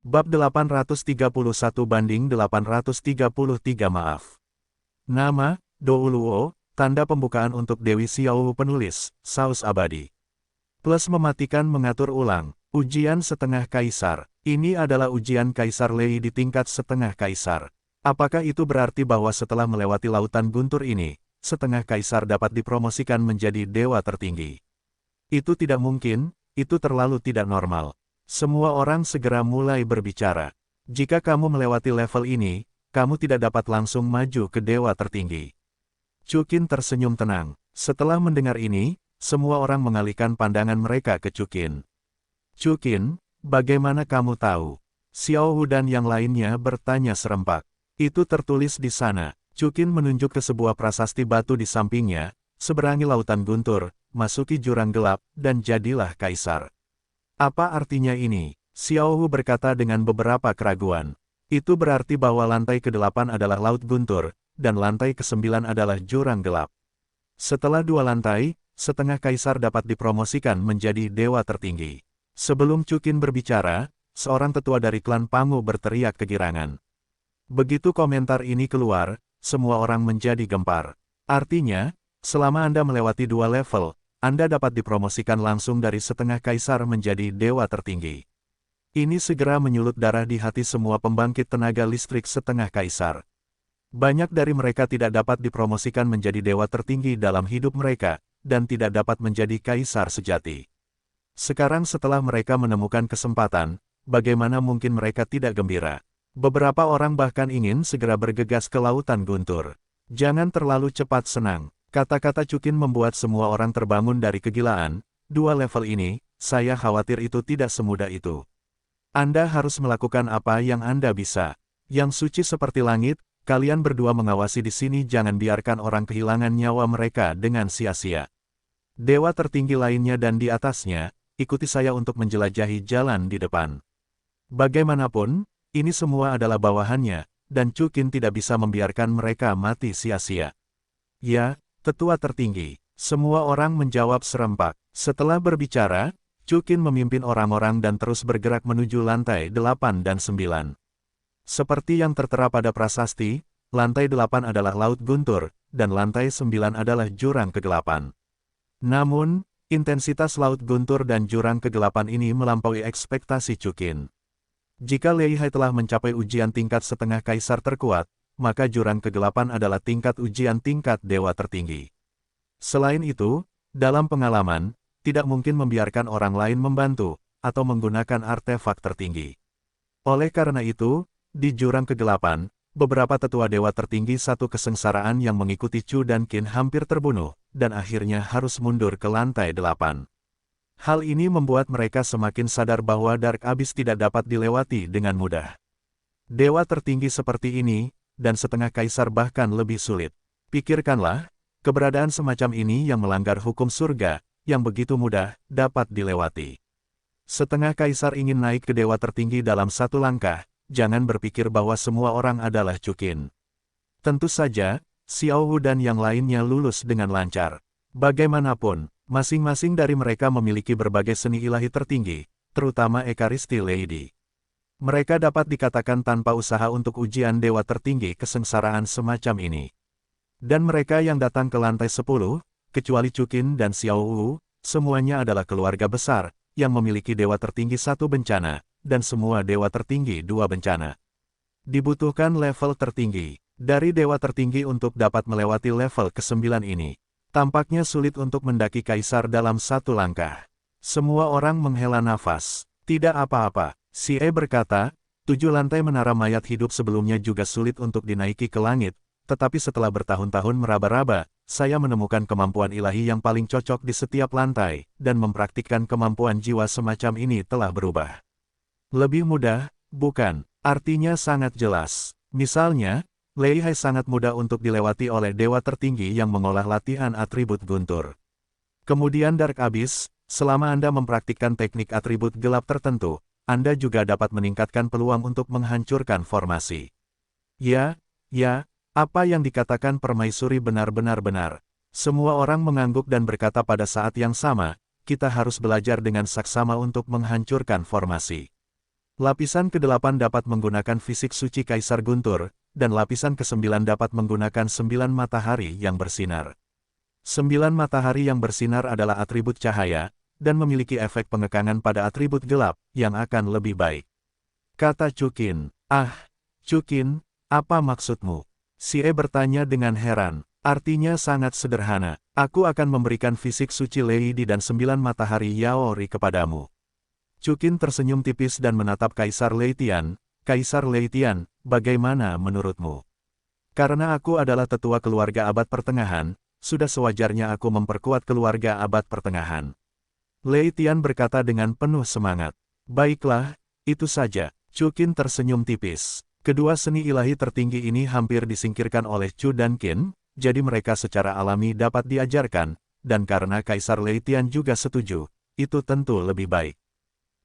Bab 831 banding 833 maaf. Nama, Douluo, tanda pembukaan untuk Dewi Xiao penulis, Saus Abadi. Plus mematikan mengatur ulang, ujian setengah kaisar. Ini adalah ujian Kaisar Lei di tingkat setengah kaisar. Apakah itu berarti bahwa setelah melewati lautan guntur ini, setengah kaisar dapat dipromosikan menjadi dewa tertinggi? Itu tidak mungkin, itu terlalu tidak normal. Semua orang segera mulai berbicara. Jika kamu melewati level ini, kamu tidak dapat langsung maju ke dewa tertinggi. Chukin tersenyum tenang. Setelah mendengar ini, semua orang mengalihkan pandangan mereka ke Chukin. Chukin, bagaimana kamu tahu? Xiao Hu dan yang lainnya bertanya serempak. Itu tertulis di sana. Chukin menunjuk ke sebuah prasasti batu di sampingnya, seberangi lautan guntur, masuki jurang gelap, dan jadilah kaisar. Apa artinya ini? Xiao Hu berkata dengan beberapa keraguan. Itu berarti bahwa lantai ke-8 adalah laut guntur, dan lantai ke-9 adalah jurang gelap. Setelah dua lantai, setengah kaisar dapat dipromosikan menjadi dewa tertinggi. Sebelum Chukin berbicara, seorang tetua dari klan Pangu berteriak kegirangan. Begitu komentar ini keluar, semua orang menjadi gempar. Artinya, selama Anda melewati dua level, Anda dapat dipromosikan langsung dari setengah kaisar menjadi dewa tertinggi. Ini segera menyulut darah di hati semua pembangkit tenaga listrik setengah kaisar. Banyak dari mereka tidak dapat dipromosikan menjadi dewa tertinggi dalam hidup mereka, dan tidak dapat menjadi kaisar sejati. Sekarang setelah mereka menemukan kesempatan, bagaimana mungkin mereka tidak gembira? Beberapa orang bahkan ingin segera bergegas ke lautan guntur. Jangan terlalu cepat senang. Kata-kata Chukin membuat semua orang terbangun dari kegilaan. Dua level ini, saya khawatir itu tidak semudah itu. Anda harus melakukan apa yang Anda bisa. Yang suci seperti langit, kalian berdua mengawasi di sini, jangan biarkan orang kehilangan nyawa mereka dengan sia-sia. Dewa tertinggi lainnya dan di atasnya, ikuti saya untuk menjelajahi jalan di depan. Bagaimanapun, ini semua adalah bawahannya, dan Chukin tidak bisa membiarkan mereka mati sia-sia. Ya, tetua tertinggi. Semua orang menjawab serempak. Setelah berbicara, Chukin memimpin orang-orang dan terus bergerak menuju lantai 8 dan 9. Seperti yang tertera pada prasasti, lantai 8 adalah laut guntur, dan lantai 9 adalah jurang kegelapan. Namun, intensitas laut guntur dan jurang kegelapan ini melampaui ekspektasi Chukin. Jika Lei Hai telah mencapai ujian tingkat setengah kaisar terkuat, maka jurang kegelapan adalah tingkat ujian tingkat dewa tertinggi. Selain itu, dalam pengalaman, tidak mungkin membiarkan orang lain membantu, atau menggunakan artefak tertinggi. Oleh karena itu, di jurang kegelapan, beberapa tetua dewa tertinggi satu kesengsaraan yang mengikuti Chu dan Qin hampir terbunuh, dan akhirnya harus mundur ke lantai 8. Hal ini membuat mereka semakin sadar bahwa Dark Abyss tidak dapat dilewati dengan mudah. Dewa tertinggi seperti ini, dan setengah kaisar bahkan lebih sulit. Pikirkanlah, keberadaan semacam ini yang melanggar hukum surga, yang begitu mudah, dapat dilewati. Setengah kaisar ingin naik ke dewa tertinggi dalam satu langkah, jangan berpikir bahwa semua orang adalah Chukin. Tentu saja, Xiao Hu dan yang lainnya lulus dengan lancar. Bagaimanapun, masing-masing dari mereka memiliki berbagai seni ilahi tertinggi, terutama Ekaristi Lady. Mereka dapat dikatakan tanpa usaha untuk ujian dewa tertinggi kesengsaraan semacam ini. Dan mereka yang datang ke lantai 10, kecuali Chukin dan Xiao Wu, semuanya adalah keluarga besar, yang memiliki dewa tertinggi 1 bencana, dan semua dewa tertinggi 2 bencana. Dibutuhkan level tertinggi. Dari dewa tertinggi untuk dapat melewati level ke-9 ini, tampaknya sulit untuk mendaki kaisar dalam satu langkah. Semua orang menghela nafas. Tidak apa-apa. Xie berkata, 7 lantai menara mayat hidup sebelumnya juga sulit untuk dinaiki ke langit, tetapi setelah bertahun-tahun meraba-raba, saya menemukan kemampuan ilahi yang paling cocok di setiap lantai, dan mempraktikkan kemampuan jiwa semacam ini telah berubah. Lebih mudah, bukan? Artinya sangat jelas. Misalnya, Lei Hai sangat mudah untuk dilewati oleh dewa tertinggi yang mengolah latihan atribut guntur. Kemudian Dark Abyss, selama Anda mempraktikkan teknik atribut gelap tertentu, Anda juga dapat meningkatkan peluang untuk menghancurkan formasi. Ya, apa yang dikatakan permaisuri benar-benar benar. Semua orang mengangguk dan berkata pada saat yang sama, kita harus belajar dengan saksama untuk menghancurkan formasi. Lapisan ke-8 dapat menggunakan fisik suci Kaisar Guntur, dan lapisan ke-9 dapat menggunakan 9 matahari yang bersinar. 9 matahari yang bersinar adalah atribut cahaya, dan memiliki efek pengekangan pada atribut gelap, yang akan lebih baik. Kata Chukin. Ah, Chukin, apa maksudmu? Sie bertanya dengan heran. Artinya sangat sederhana. Aku akan memberikan fisik suci Lady dan 9 matahari Yaori kepadamu. Chukin tersenyum tipis dan menatap Kaisar Leitian. Kaisar Leitian, bagaimana menurutmu? Karena aku adalah tetua keluarga abad pertengahan, sudah sewajarnya aku memperkuat keluarga abad pertengahan. Leitian berkata dengan penuh semangat. Baiklah, itu saja. Chukin tersenyum tipis. Kedua seni ilahi tertinggi ini hampir disingkirkan oleh Chu dan Qin, jadi mereka secara alami dapat diajarkan, dan karena Kaisar Leitian juga setuju, itu tentu lebih baik.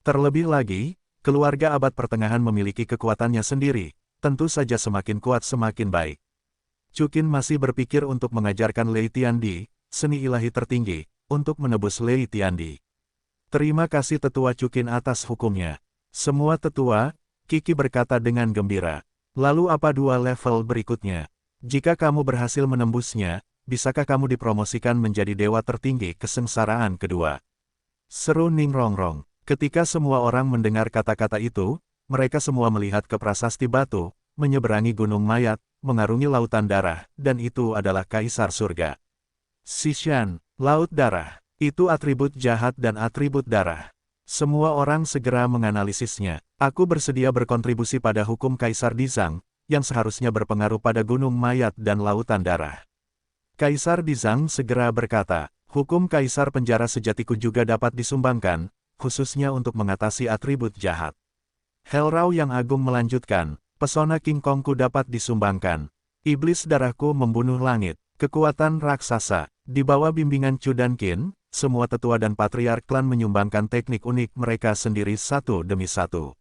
Terlebih lagi, keluarga abad pertengahan memiliki kekuatannya sendiri, tentu saja semakin kuat semakin baik. Chukin masih berpikir untuk mengajarkan Lei Tiandi, seni ilahi tertinggi, untuk menebus Lei Tiandi. Terima kasih tetua Chukin atas hukumnya. Semua tetua, Kiki berkata dengan gembira. Lalu apa dua level berikutnya? Jika kamu berhasil menembusnya, bisakah kamu dipromosikan menjadi dewa tertinggi kesengsaraan kedua? Seru Ning Rongrong. Ketika semua orang mendengar kata-kata itu, mereka semua melihat ke prasasti batu, menyeberangi gunung mayat, mengarungi lautan darah, dan itu adalah Kaisar Surga. Sishan, Laut Darah, itu atribut jahat dan atribut darah. Semua orang segera menganalisisnya. Aku bersedia berkontribusi pada hukum Kaisar Dizang, yang seharusnya berpengaruh pada gunung mayat dan lautan darah. Kaisar Dizang segera berkata, hukum Kaisar Penjara Sejatiku juga dapat disumbangkan, khususnya untuk mengatasi atribut jahat. Hellrau yang agung melanjutkan, pesona King Kongku dapat disumbangkan. Iblis darahku membunuh langit, kekuatan raksasa. Di bawah bimbingan Chu dan Qin, semua tetua dan patriark klan menyumbangkan teknik unik mereka sendiri satu demi satu.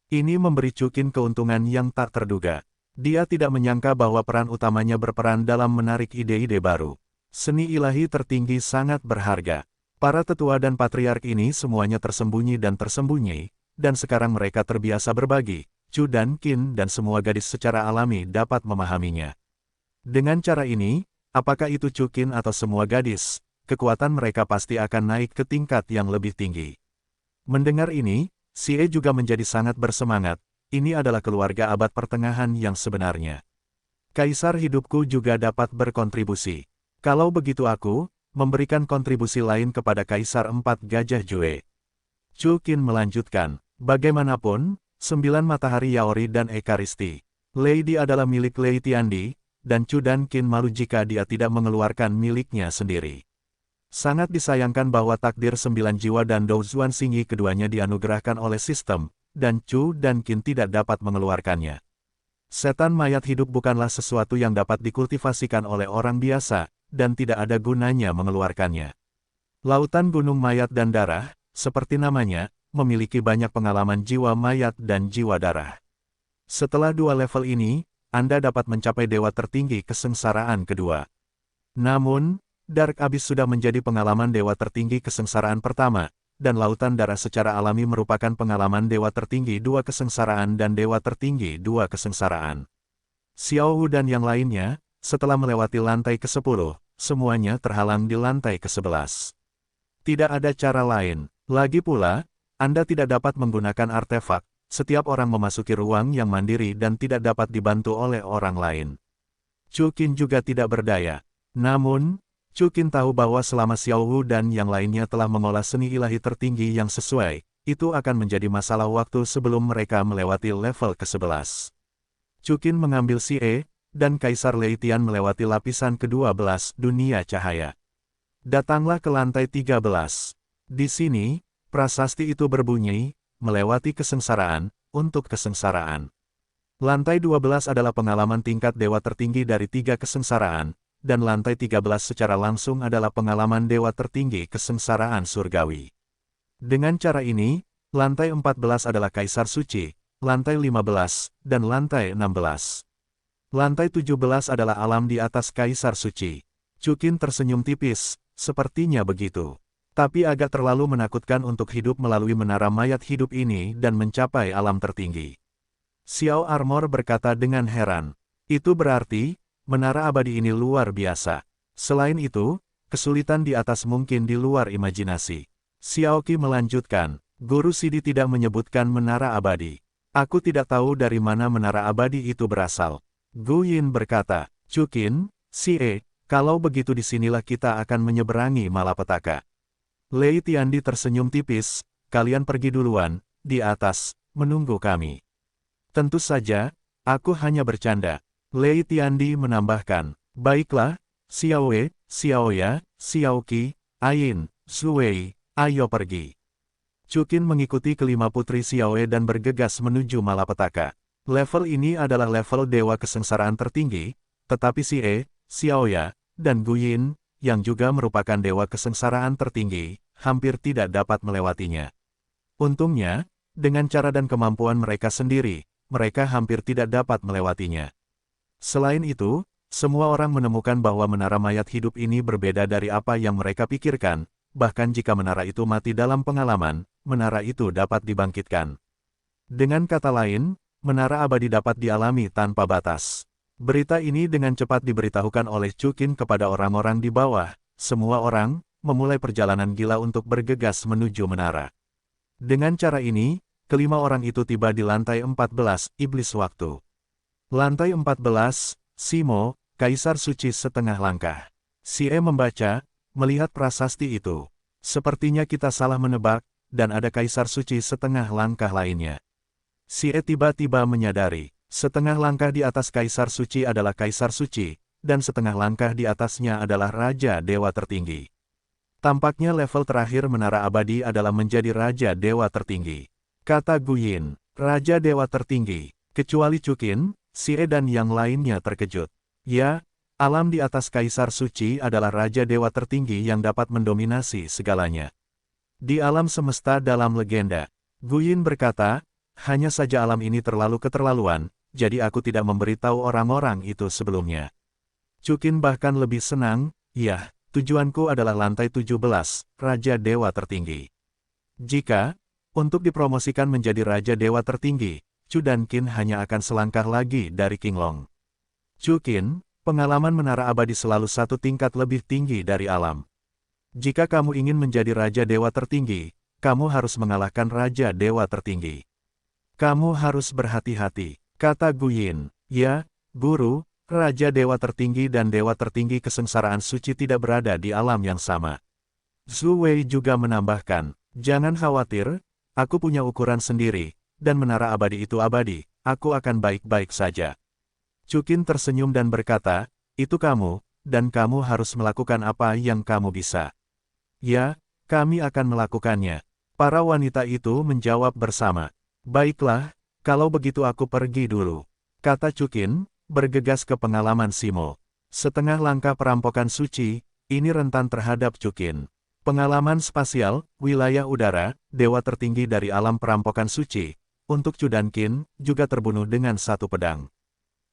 Ini memberi Chu Qin keuntungan yang tak terduga. Dia tidak menyangka bahwa peran utamanya berperan dalam menarik ide-ide baru. Seni ilahi tertinggi sangat berharga. Para tetua dan patriark ini semuanya tersembunyi, dan sekarang mereka terbiasa berbagi. Chu dan Qin dan semua gadis secara alami dapat memahaminya. Dengan cara ini, apakah itu Chu Qin atau semua gadis, kekuatan mereka pasti akan naik ke tingkat yang lebih tinggi. Mendengar ini, Sie juga menjadi sangat bersemangat. Ini adalah keluarga abad pertengahan yang sebenarnya. Kaisar hidupku juga dapat berkontribusi. Kalau begitu aku memberikan kontribusi lain kepada Kaisar 4 Gajah Jue. Chu Qin melanjutkan, bagaimanapun, 9 matahari Yaori dan Ekaristi. Lady adalah milik Lei Tiandi, dan Chu dan Qin malu jika dia tidak mengeluarkan miliknya sendiri. Sangat disayangkan bahwa takdir 9 jiwa dan Dou Zuan Xingyi keduanya dianugerahkan oleh sistem, dan Chu dan Qin tidak dapat mengeluarkannya. Setan mayat hidup bukanlah sesuatu yang dapat dikultivasikan oleh orang biasa, dan tidak ada gunanya mengeluarkannya. Lautan gunung mayat dan darah, seperti namanya, memiliki banyak pengalaman jiwa mayat dan jiwa darah. Setelah dua level ini, Anda dapat mencapai dewa tertinggi kesengsaraan kedua. Namun, Dark Abyss sudah menjadi pengalaman dewa tertinggi kesengsaraan pertama, dan lautan darah secara alami merupakan pengalaman dewa tertinggi dua kesengsaraan dan dewa tertinggi dua kesengsaraan. Xiao Wu dan yang lainnya, setelah melewati lantai ke-10, semuanya terhalang di lantai ke-11. Tidak ada cara lain. Lagi pula, Anda tidak dapat menggunakan artefak. Setiap orang memasuki ruang yang mandiri dan tidak dapat dibantu oleh orang lain. Chu Qin juga tidak berdaya. Namun, Chu Qin tahu bahwa selama Xiao Wu dan yang lainnya telah mengolah seni ilahi tertinggi yang sesuai, itu akan menjadi masalah waktu sebelum mereka melewati level ke-11. Chu Qin mengambil Sie, dan Kaisar Leitian melewati lapisan ke-12 dunia cahaya. Datanglah ke lantai 13. Di sini, prasasti itu berbunyi, melewati kesengsaraan, untuk kesengsaraan. Lantai 12 adalah pengalaman tingkat dewa tertinggi dari 3 kesengsaraan, dan lantai 13 secara langsung adalah pengalaman dewa tertinggi kesengsaraan surgawi. Dengan cara ini, lantai 14 adalah Kaisar Suci, lantai 15, dan lantai 16. Lantai 17 adalah alam di atas Kaisar Suci. Chu Qin tersenyum tipis, sepertinya begitu. Tapi agak terlalu menakutkan untuk hidup melalui menara mayat hidup ini dan mencapai alam tertinggi. Xiao Armor berkata dengan heran. Itu berarti, menara abadi ini luar biasa. Selain itu, kesulitan di atas mungkin di luar imajinasi. Xiao Qi melanjutkan, Guru Sidi tidak menyebutkan menara abadi. Aku tidak tahu dari mana menara abadi itu berasal. Gu Yin berkata, Chukin, Xie, kalau begitu disinilah kita akan menyeberangi malapetaka. Lei Tiandi tersenyum tipis, kalian pergi duluan, di atas, menunggu kami. Tentu saja, aku hanya bercanda. Lei Tiandi menambahkan, baiklah, Xiao Wei, Xiao Ya, Xiao Qi, Ayin, Zuwei, ayo pergi. Chukin mengikuti kelima putri Xiao Wei dan bergegas menuju malapetaka. Level ini adalah level dewa kesengsaraan tertinggi, tetapi Xie, Xiao Ya, dan Gu Yin, yang juga merupakan dewa kesengsaraan tertinggi, hampir tidak dapat melewatinya. Untungnya, dengan cara dan kemampuan mereka sendiri, mereka hampir tidak dapat melewatinya. Selain itu, semua orang menemukan bahwa menara mayat hidup ini berbeda dari apa yang mereka pikirkan, bahkan jika menara itu mati dalam pengalaman, menara itu dapat dibangkitkan. Dengan kata lain, menara abadi dapat dialami tanpa batas. Berita ini dengan cepat diberitahukan oleh Chukin kepada orang-orang di bawah. Semua orang memulai perjalanan gila untuk bergegas menuju menara. Dengan cara ini, kelima orang itu tiba di lantai 14, Iblis Waktu. Lantai 14, Simo, Kaisar Suci setengah langkah. Xie membaca, melihat prasasti itu. Sepertinya kita salah menebak, dan ada Kaisar Suci setengah langkah lainnya. Xie tiba-tiba menyadari. Setengah langkah di atas Kaisar Suci adalah Kaisar Suci, dan setengah langkah di atasnya adalah Raja Dewa Tertinggi. Tampaknya level terakhir menara abadi adalah menjadi Raja Dewa Tertinggi. Kata Gu Yin, Raja Dewa Tertinggi, kecuali Chukin, Xie dan yang lainnya terkejut. Ya, alam di atas Kaisar Suci adalah Raja Dewa Tertinggi yang dapat mendominasi segalanya. Di alam semesta dalam legenda, Gu Yin berkata, hanya saja alam ini terlalu keterlaluan, jadi aku tidak memberitahu orang-orang itu sebelumnya. Chukin bahkan lebih senang, ya, tujuanku adalah lantai 17, Raja Dewa Tertinggi. Jika, untuk dipromosikan menjadi Raja Dewa Tertinggi, Chu dan Qin hanya akan selangkah lagi dari Qinglong. Chukin, pengalaman menara abadi selalu satu tingkat lebih tinggi dari alam. Jika kamu ingin menjadi Raja Dewa Tertinggi, kamu harus mengalahkan Raja Dewa Tertinggi. Kamu harus berhati-hati. Kata Gu Yin, ya, Guru, Raja Dewa Tertinggi dan Dewa Tertinggi Kesengsaraan Suci tidak berada di alam yang sama. Zhu Wei juga menambahkan, jangan khawatir, aku punya ukuran sendiri, dan menara abadi itu abadi, aku akan baik-baik saja. Chukin tersenyum dan berkata, itu kamu, dan kamu harus melakukan apa yang kamu bisa. Ya, kami akan melakukannya. Para wanita itu menjawab bersama. Baiklah, kalau begitu aku pergi dulu. Kata Chukin, bergegas ke pengalaman Simo. Setengah langkah perampokan suci, ini rentan terhadap Chukin. Pengalaman spasial, wilayah udara, dewa tertinggi dari alam perampokan suci, untuk Chu dan Qin, juga terbunuh dengan satu pedang.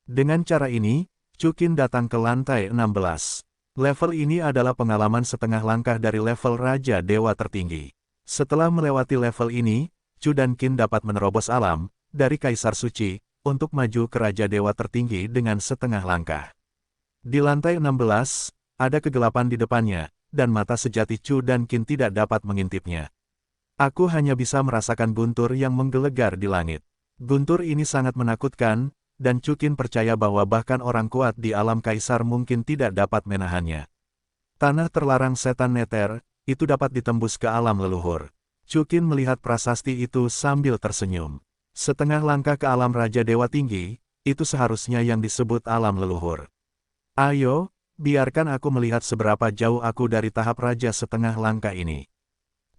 Dengan cara ini, Chukin datang ke lantai 16. Level ini adalah pengalaman setengah langkah dari level Raja Dewa Tertinggi. Setelah melewati level ini, Chu dan Qin dapat menerobos alam, dari Kaisar Suci, untuk maju ke Raja Dewa Tertinggi dengan setengah langkah. Di lantai 16, ada kegelapan di depannya, dan mata sejati Chu dan Qin tidak dapat mengintipnya. Aku hanya bisa merasakan guntur yang menggelegar di langit. Guntur ini sangat menakutkan, dan Chu Qin percaya bahwa bahkan orang kuat di alam Kaisar mungkin tidak dapat menahannya. Tanah terlarang setan neter, itu dapat ditembus ke alam leluhur. Chu Qin melihat prasasti itu sambil tersenyum. Setengah langkah ke alam Raja Dewa Tinggi, itu seharusnya yang disebut alam leluhur. Ayo, biarkan aku melihat seberapa jauh aku dari tahap Raja setengah langkah ini.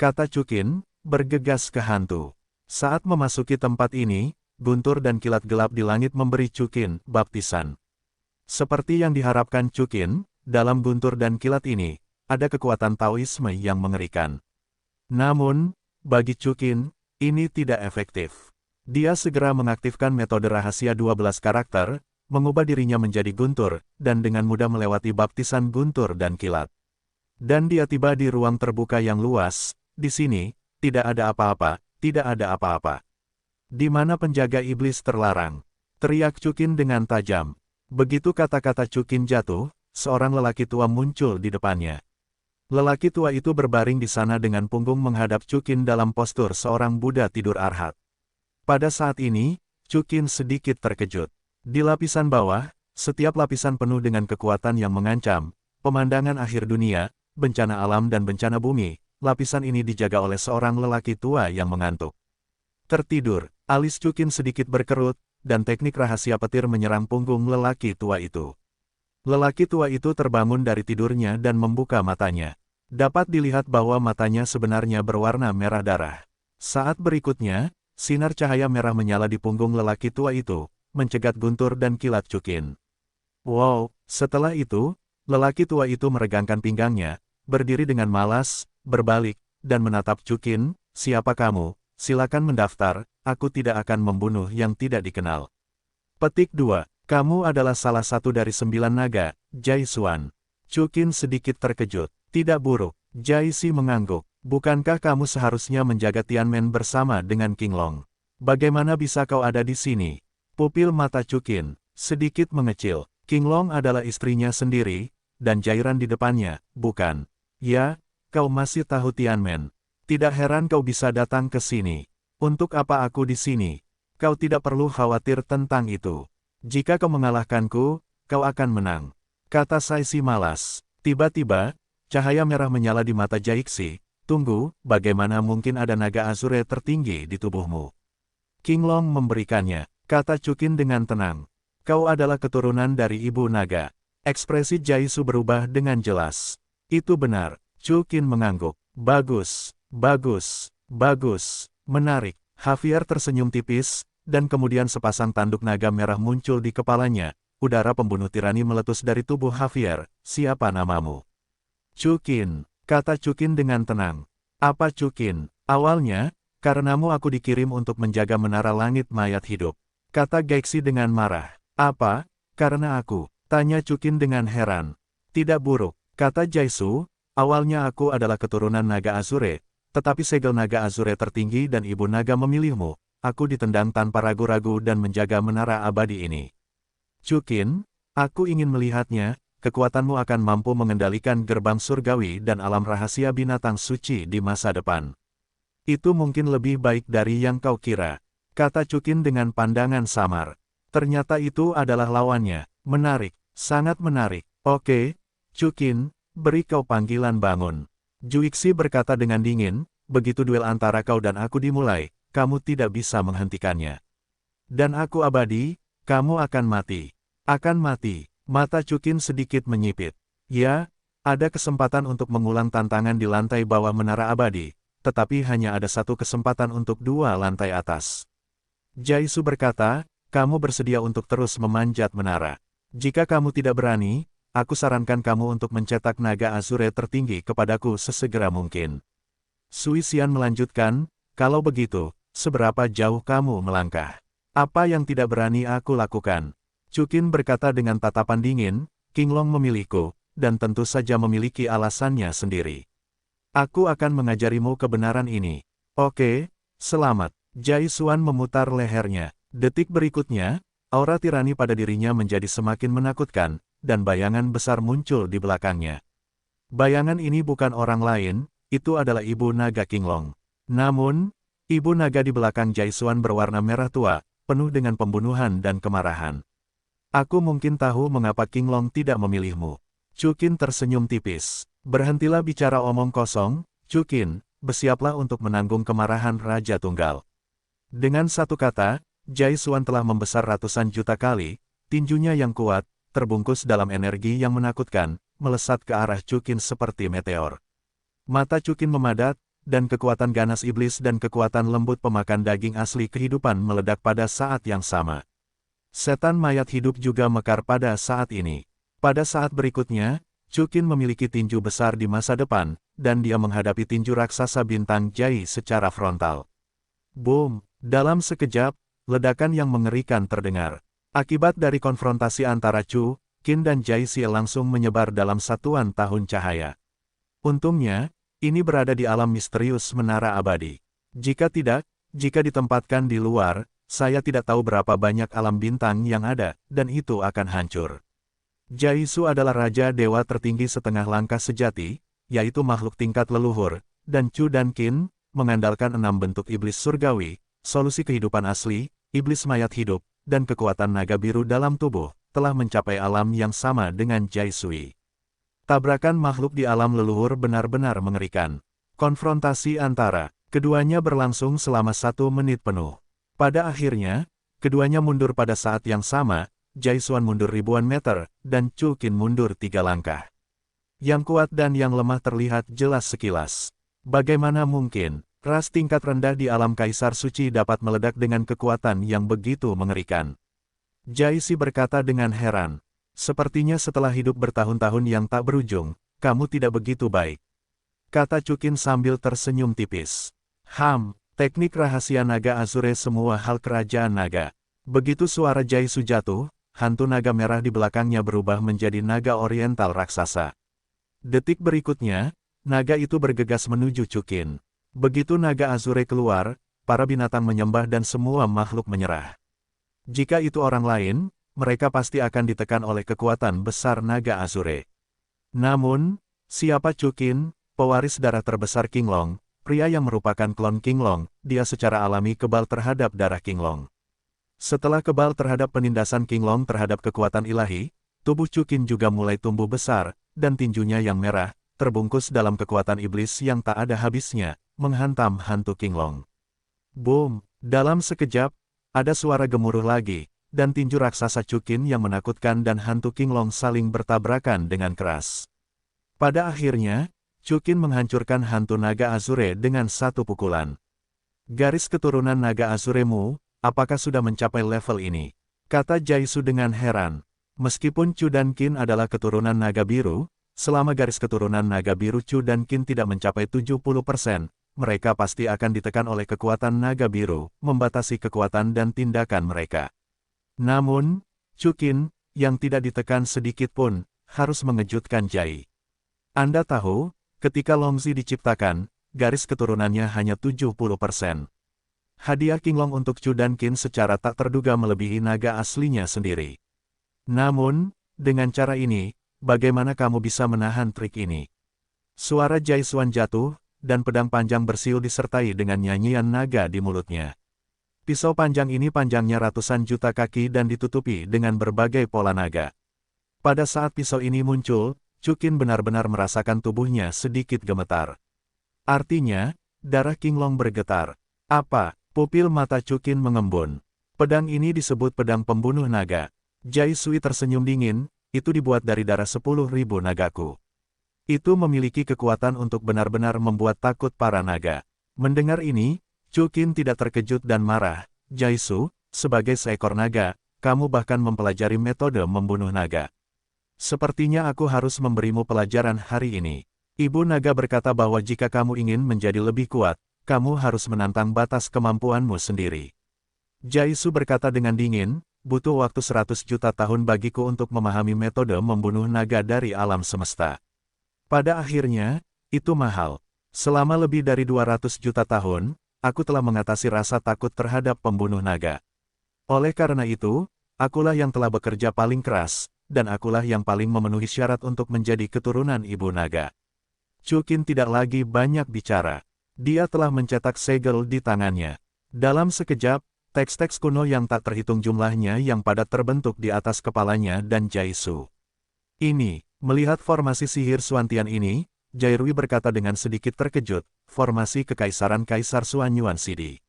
Kata Chu Qin, bergegas ke hantu. Saat memasuki tempat ini, guntur dan kilat gelap di langit memberi Chu Qin baptisan. Seperti yang diharapkan Chu Qin, dalam guntur dan kilat ini, ada kekuatan Taoisme yang mengerikan. Namun, bagi Chu Qin, ini tidak efektif. Dia segera mengaktifkan metode rahasia 12 karakter, mengubah dirinya menjadi guntur, dan dengan mudah melewati baptisan guntur dan kilat. Dan dia tiba di ruang terbuka yang luas. Di sini, tidak ada apa-apa, tidak ada apa-apa. Di mana penjaga iblis terlarang? Teriak Chukin dengan tajam. Begitu kata-kata Chukin jatuh, seorang lelaki tua muncul di depannya. Lelaki tua itu berbaring di sana dengan punggung menghadap Chukin dalam postur seorang Buddha tidur arhat. Pada saat ini, Chukin sedikit terkejut. Di lapisan bawah, setiap lapisan penuh dengan kekuatan yang mengancam, pemandangan akhir dunia, bencana alam dan bencana bumi. Lapisan ini dijaga oleh seorang lelaki tua yang mengantuk. Tertidur, alis Chukin sedikit berkerut, dan teknik rahasia petir menyerang punggung lelaki tua itu. Lelaki tua itu terbangun dari tidurnya dan membuka matanya. Dapat dilihat bahwa matanya sebenarnya berwarna merah darah. Saat berikutnya, sinar cahaya merah menyala di punggung lelaki tua itu, mencegat guntur dan kilat Chukin. Wow, setelah itu, lelaki tua itu meregangkan pinggangnya, berdiri dengan malas, berbalik, dan menatap Chukin. Siapa kamu? Silakan mendaftar, aku tidak akan membunuh yang tidak dikenal. Petik 2. Kamu adalah salah satu dari 9 naga, Jai Xuan. Chukin sedikit terkejut. Tidak buruk, Jai Si mengangguk. Bukankah kamu seharusnya menjaga Tianmen bersama dengan King Long? Bagaimana bisa kau ada di sini? Pupil mata Chukin sedikit mengecil. King Long adalah istrinya sendiri, dan Jairan di depannya, bukan? Ya, kau masih tahu Tianmen. Tidak heran kau bisa datang ke sini. Untuk apa aku di sini? Kau tidak perlu khawatir tentang itu. Jika kau mengalahkanku, kau akan menang. Kata Saisi malas. Tiba-tiba, cahaya merah menyala di mata Jaixi. Tunggu, bagaimana mungkin ada naga Azure tertinggi di tubuhmu? King Long memberikannya. Kata Chukin dengan tenang. Kau adalah keturunan dari ibu naga. Ekspresi Jaisu berubah dengan jelas. Itu benar. Chukin mengangguk. Bagus, bagus, bagus, menarik. Javier tersenyum tipis, dan kemudian sepasang tanduk naga merah muncul di kepalanya. Udara pembunuh tirani meletus dari tubuh Javier. Siapa namamu? Chukin, kata Chukin dengan tenang. Apa Chukin? Awalnya, karenamu aku dikirim untuk menjaga menara langit mayat hidup. Kata Gexi dengan marah. Apa? Karena aku? Tanya Chukin dengan heran. Tidak buruk, kata Jaisu. Awalnya aku adalah keturunan naga Azure, tetapi segel naga Azure tertinggi dan ibu naga memilihmu. Aku ditendang tanpa ragu-ragu dan menjaga menara abadi ini. Chukin, aku ingin melihatnya. Kekuatanmu akan mampu mengendalikan gerbang surgawi dan alam rahasia binatang suci di masa depan. Itu mungkin lebih baik dari yang kau kira, kata Chukin dengan pandangan samar. Ternyata itu adalah lawannya. Menarik, sangat menarik. Oke, Chukin, beri kau panggilan bangun. Juixi berkata dengan dingin, begitu duel antara kau dan aku dimulai, kamu tidak bisa menghentikannya. Dan aku abadi, kamu akan mati. Akan mati. Mata Chukin sedikit menyipit. Ya, ada kesempatan untuk mengulang tantangan di lantai bawah menara abadi, tetapi hanya ada satu kesempatan untuk 2 lantai atas. Jaisu berkata, kamu bersedia untuk terus memanjat menara. Jika kamu tidak berani, aku sarankan kamu untuk mencetak naga Azure tertinggi kepadaku sesegera mungkin. Sui Xian melanjutkan, kalau begitu, seberapa jauh kamu melangkah? Apa yang tidak berani aku lakukan? Chukin berkata dengan tatapan dingin, King Long memilihku, dan tentu saja memiliki alasannya sendiri. Aku akan mengajarimu kebenaran ini. Oke, selamat. Jai Xuan memutar lehernya. Detik berikutnya, aura tirani pada dirinya menjadi semakin menakutkan, dan bayangan besar muncul di belakangnya. Bayangan ini bukan orang lain, itu adalah ibu naga King Long. Namun, ibu naga di belakang Jai Xuan berwarna merah tua, penuh dengan pembunuhan dan kemarahan. Aku mungkin tahu mengapa King Long tidak memilihmu. Chukin tersenyum tipis. Berhentilah bicara omong kosong, Chukin, bersiaplah untuk menanggung kemarahan Raja Tunggal. Dengan satu kata, Jai Xuan telah membesar ratusan juta kali, tinjunya yang kuat, terbungkus dalam energi yang menakutkan, melesat ke arah Chukin seperti meteor. Mata Chukin memadat, dan kekuatan ganas iblis dan kekuatan lembut pemakan daging asli kehidupan meledak pada saat yang sama. Setan mayat hidup juga mekar pada saat ini. Pada saat berikutnya, Chukin memiliki tinju besar di masa depan, dan dia menghadapi tinju raksasa bintang Jai secara frontal. Boom! Dalam sekejap, ledakan yang mengerikan terdengar. Akibat dari konfrontasi antara Chu, Qin dan Jai Si langsung menyebar dalam satuan tahun cahaya. Untungnya, ini berada di alam misterius menara abadi. Jika tidak, jika ditempatkan di luar, saya tidak tahu berapa banyak alam bintang yang ada, dan itu akan hancur. Jaisu adalah Raja Dewa tertinggi setengah langkah sejati, yaitu makhluk tingkat leluhur, dan Chu dan Qin, mengandalkan 6 bentuk iblis surgawi, solusi kehidupan asli, iblis mayat hidup, dan kekuatan naga biru dalam tubuh, telah mencapai alam yang sama dengan Jaisui. Tabrakan makhluk di alam leluhur benar-benar mengerikan. Konfrontasi antara keduanya berlangsung selama 1 menit penuh. Pada akhirnya, keduanya mundur pada saat yang sama, Jaisuan mundur ribuan meter, dan Chu Qin mundur 3 langkah. Yang kuat dan yang lemah terlihat jelas sekilas. Bagaimana mungkin, ras tingkat rendah di alam Kaisar Suci dapat meledak dengan kekuatan yang begitu mengerikan? Jaisi berkata dengan heran. Sepertinya setelah hidup bertahun-tahun yang tak berujung, kamu tidak begitu baik. Kata Chu Qin sambil tersenyum tipis. Teknik rahasia naga Azure semua hal kerajaan naga. Begitu suara Jaisu jatuh, hantu naga merah di belakangnya berubah menjadi naga oriental raksasa. Detik berikutnya, naga itu bergegas menuju Chu Qin. Begitu naga Azure keluar, para binatang menyembah dan semua makhluk menyerah. Jika itu orang lain, mereka pasti akan ditekan oleh kekuatan besar naga Azure. Namun, siapa Chu Qin, pewaris darah terbesar Qinglong, pria yang merupakan klon Qinglong, dia secara alami kebal terhadap darah Qinglong. Setelah kebal terhadap penindasan Qinglong terhadap kekuatan ilahi, tubuh Chu Qin juga mulai tumbuh besar, dan tinjunya yang merah, terbungkus dalam kekuatan iblis yang tak ada habisnya, menghantam hantu Qinglong. Boom! Dalam sekejap, ada suara gemuruh lagi, dan tinju raksasa Chu Qin yang menakutkan dan hantu Qinglong saling bertabrakan dengan keras. Pada akhirnya, Chu Qin menghancurkan hantu naga Azure dengan 1 pukulan. Garis keturunan naga Azuremu, apakah sudah mencapai level ini? Kata Jaisu dengan heran. Meskipun Chu dan Qin adalah keturunan naga biru, selama garis keturunan naga biru Chu dan Qin tidak mencapai 70%, mereka pasti akan ditekan oleh kekuatan naga biru, membatasi kekuatan dan tindakan mereka. Namun, Chu Qin, yang tidak ditekan sedikit pun, harus mengejutkan Jai. Anda tahu, ketika Longzi diciptakan, garis keturunannya hanya 70%. Hadiah Qinglong untuk Chu dan Qin secara tak terduga melebihi naga aslinya sendiri. Namun, dengan cara ini, bagaimana kamu bisa menahan trik ini? Suara Jaisuan jatuh, dan pedang panjang bersiul disertai dengan nyanyian naga di mulutnya. Pisau panjang ini panjangnya ratusan juta kaki dan ditutupi dengan berbagai pola naga. Pada saat pisau ini muncul, Chu Qin benar-benar merasakan tubuhnya sedikit gemetar. Artinya, darah Qinglong bergetar. Apa? Pupil mata Chu Qin mengembun. Pedang ini disebut pedang pembunuh naga. Jaisui tersenyum dingin, itu dibuat dari darah 10.000 nagaku. Itu memiliki kekuatan untuk benar-benar membuat takut para naga. Mendengar ini, Chu Qin tidak terkejut dan marah. Jaisu, sebagai seekor naga, kamu bahkan mempelajari metode membunuh naga. Sepertinya aku harus memberimu pelajaran hari ini. Ibu naga berkata bahwa jika kamu ingin menjadi lebih kuat, kamu harus menantang batas kemampuanmu sendiri. Jaisu berkata dengan dingin, butuh waktu 100 juta tahun bagiku untuk memahami metode membunuh naga dari alam semesta. Pada akhirnya, itu mahal. Selama lebih dari 200 juta tahun, aku telah mengatasi rasa takut terhadap pembunuh naga. Oleh karena itu, akulah yang telah bekerja paling keras, dan akulah yang paling memenuhi syarat untuk menjadi keturunan ibu naga. Chu Qin tidak lagi banyak bicara. Dia telah mencetak segel di tangannya. Dalam sekejap, teks-teks kuno yang tak terhitung jumlahnya yang padat terbentuk di atas kepalanya dan Jaisu. Ini, melihat formasi sihir Suantian ini, Jairui berkata dengan sedikit terkejut, formasi kekaisaran Kaisar Suanyuan Sidi.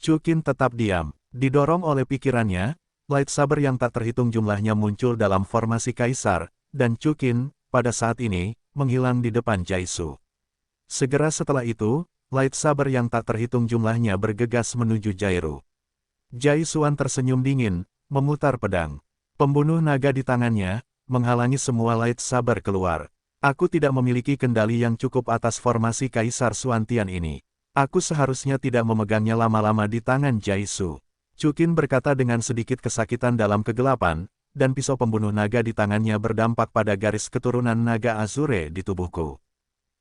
Chu Qin tetap diam, didorong oleh pikirannya, lightsaber yang tak terhitung jumlahnya muncul dalam formasi kaisar, dan Chu Qin, pada saat ini, menghilang di depan Jaisu. Segera setelah itu, lightsaber yang tak terhitung jumlahnya bergegas menuju Jairu. Jaisuan tersenyum dingin, memutar pedang. Pembunuh naga di tangannya, menghalangi semua lightsaber keluar. Aku tidak memiliki kendali yang cukup atas formasi Kaisar Suantian ini. Aku seharusnya tidak memegangnya lama-lama di tangan Jaisu. Chu Qin berkata dengan sedikit kesakitan dalam kegelapan, dan pisau pembunuh naga di tangannya berdampak pada garis keturunan naga Azure di tubuhku.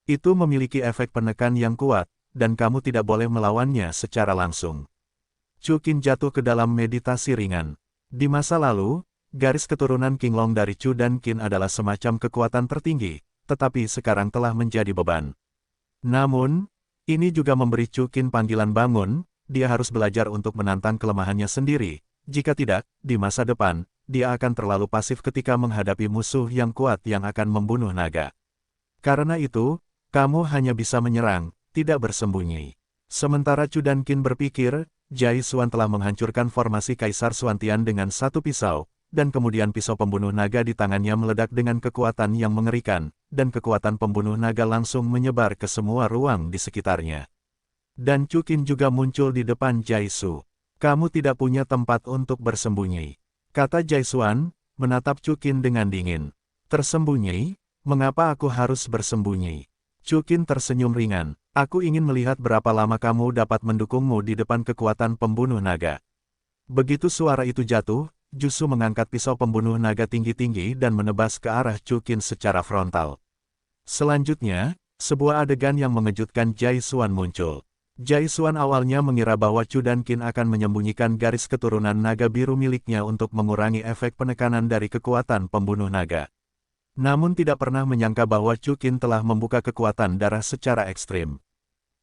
Itu memiliki efek penekan yang kuat, dan kamu tidak boleh melawannya secara langsung. Chu Qin jatuh ke dalam meditasi ringan. Di masa lalu, garis keturunan Qinglong dari Chu dan Qin adalah semacam kekuatan tertinggi, tetapi sekarang telah menjadi beban. Namun, ini juga memberi Chu Qin panggilan bangun, dia harus belajar untuk menantang kelemahannya sendiri. Jika tidak, di masa depan, dia akan terlalu pasif ketika menghadapi musuh yang kuat yang akan membunuh naga. Karena itu, kamu hanya bisa menyerang, tidak bersembunyi. Sementara Chu dan Qin berpikir, Jai Xuan telah menghancurkan formasi Kaisar Xuantian dengan satu pisau, dan kemudian pisau pembunuh naga di tangannya meledak dengan kekuatan yang mengerikan, dan kekuatan pembunuh naga langsung menyebar ke semua ruang di sekitarnya. Dan Chu Qin juga muncul di depan Jai Su. Kamu tidak punya tempat untuk bersembunyi, kata Jai Xuan, menatap Chu Qin dengan dingin. Tersembunyi? Mengapa aku harus bersembunyi? Chu Qin tersenyum ringan. Aku ingin melihat berapa lama kamu dapat mendukungmu di depan kekuatan pembunuh naga. Begitu suara itu jatuh, Ju Su mengangkat pisau pembunuh naga tinggi-tinggi dan menebas ke arah Chu Qin secara frontal. Selanjutnya, sebuah adegan yang mengejutkan Jai Xuan muncul. Jai Xuan awalnya mengira bahwa Chu dan Qin akan menyembunyikan garis keturunan naga biru miliknya untuk mengurangi efek penekanan dari kekuatan pembunuh naga. Namun tidak pernah menyangka bahwa Chu Qin telah membuka kekuatan darah secara ekstrim.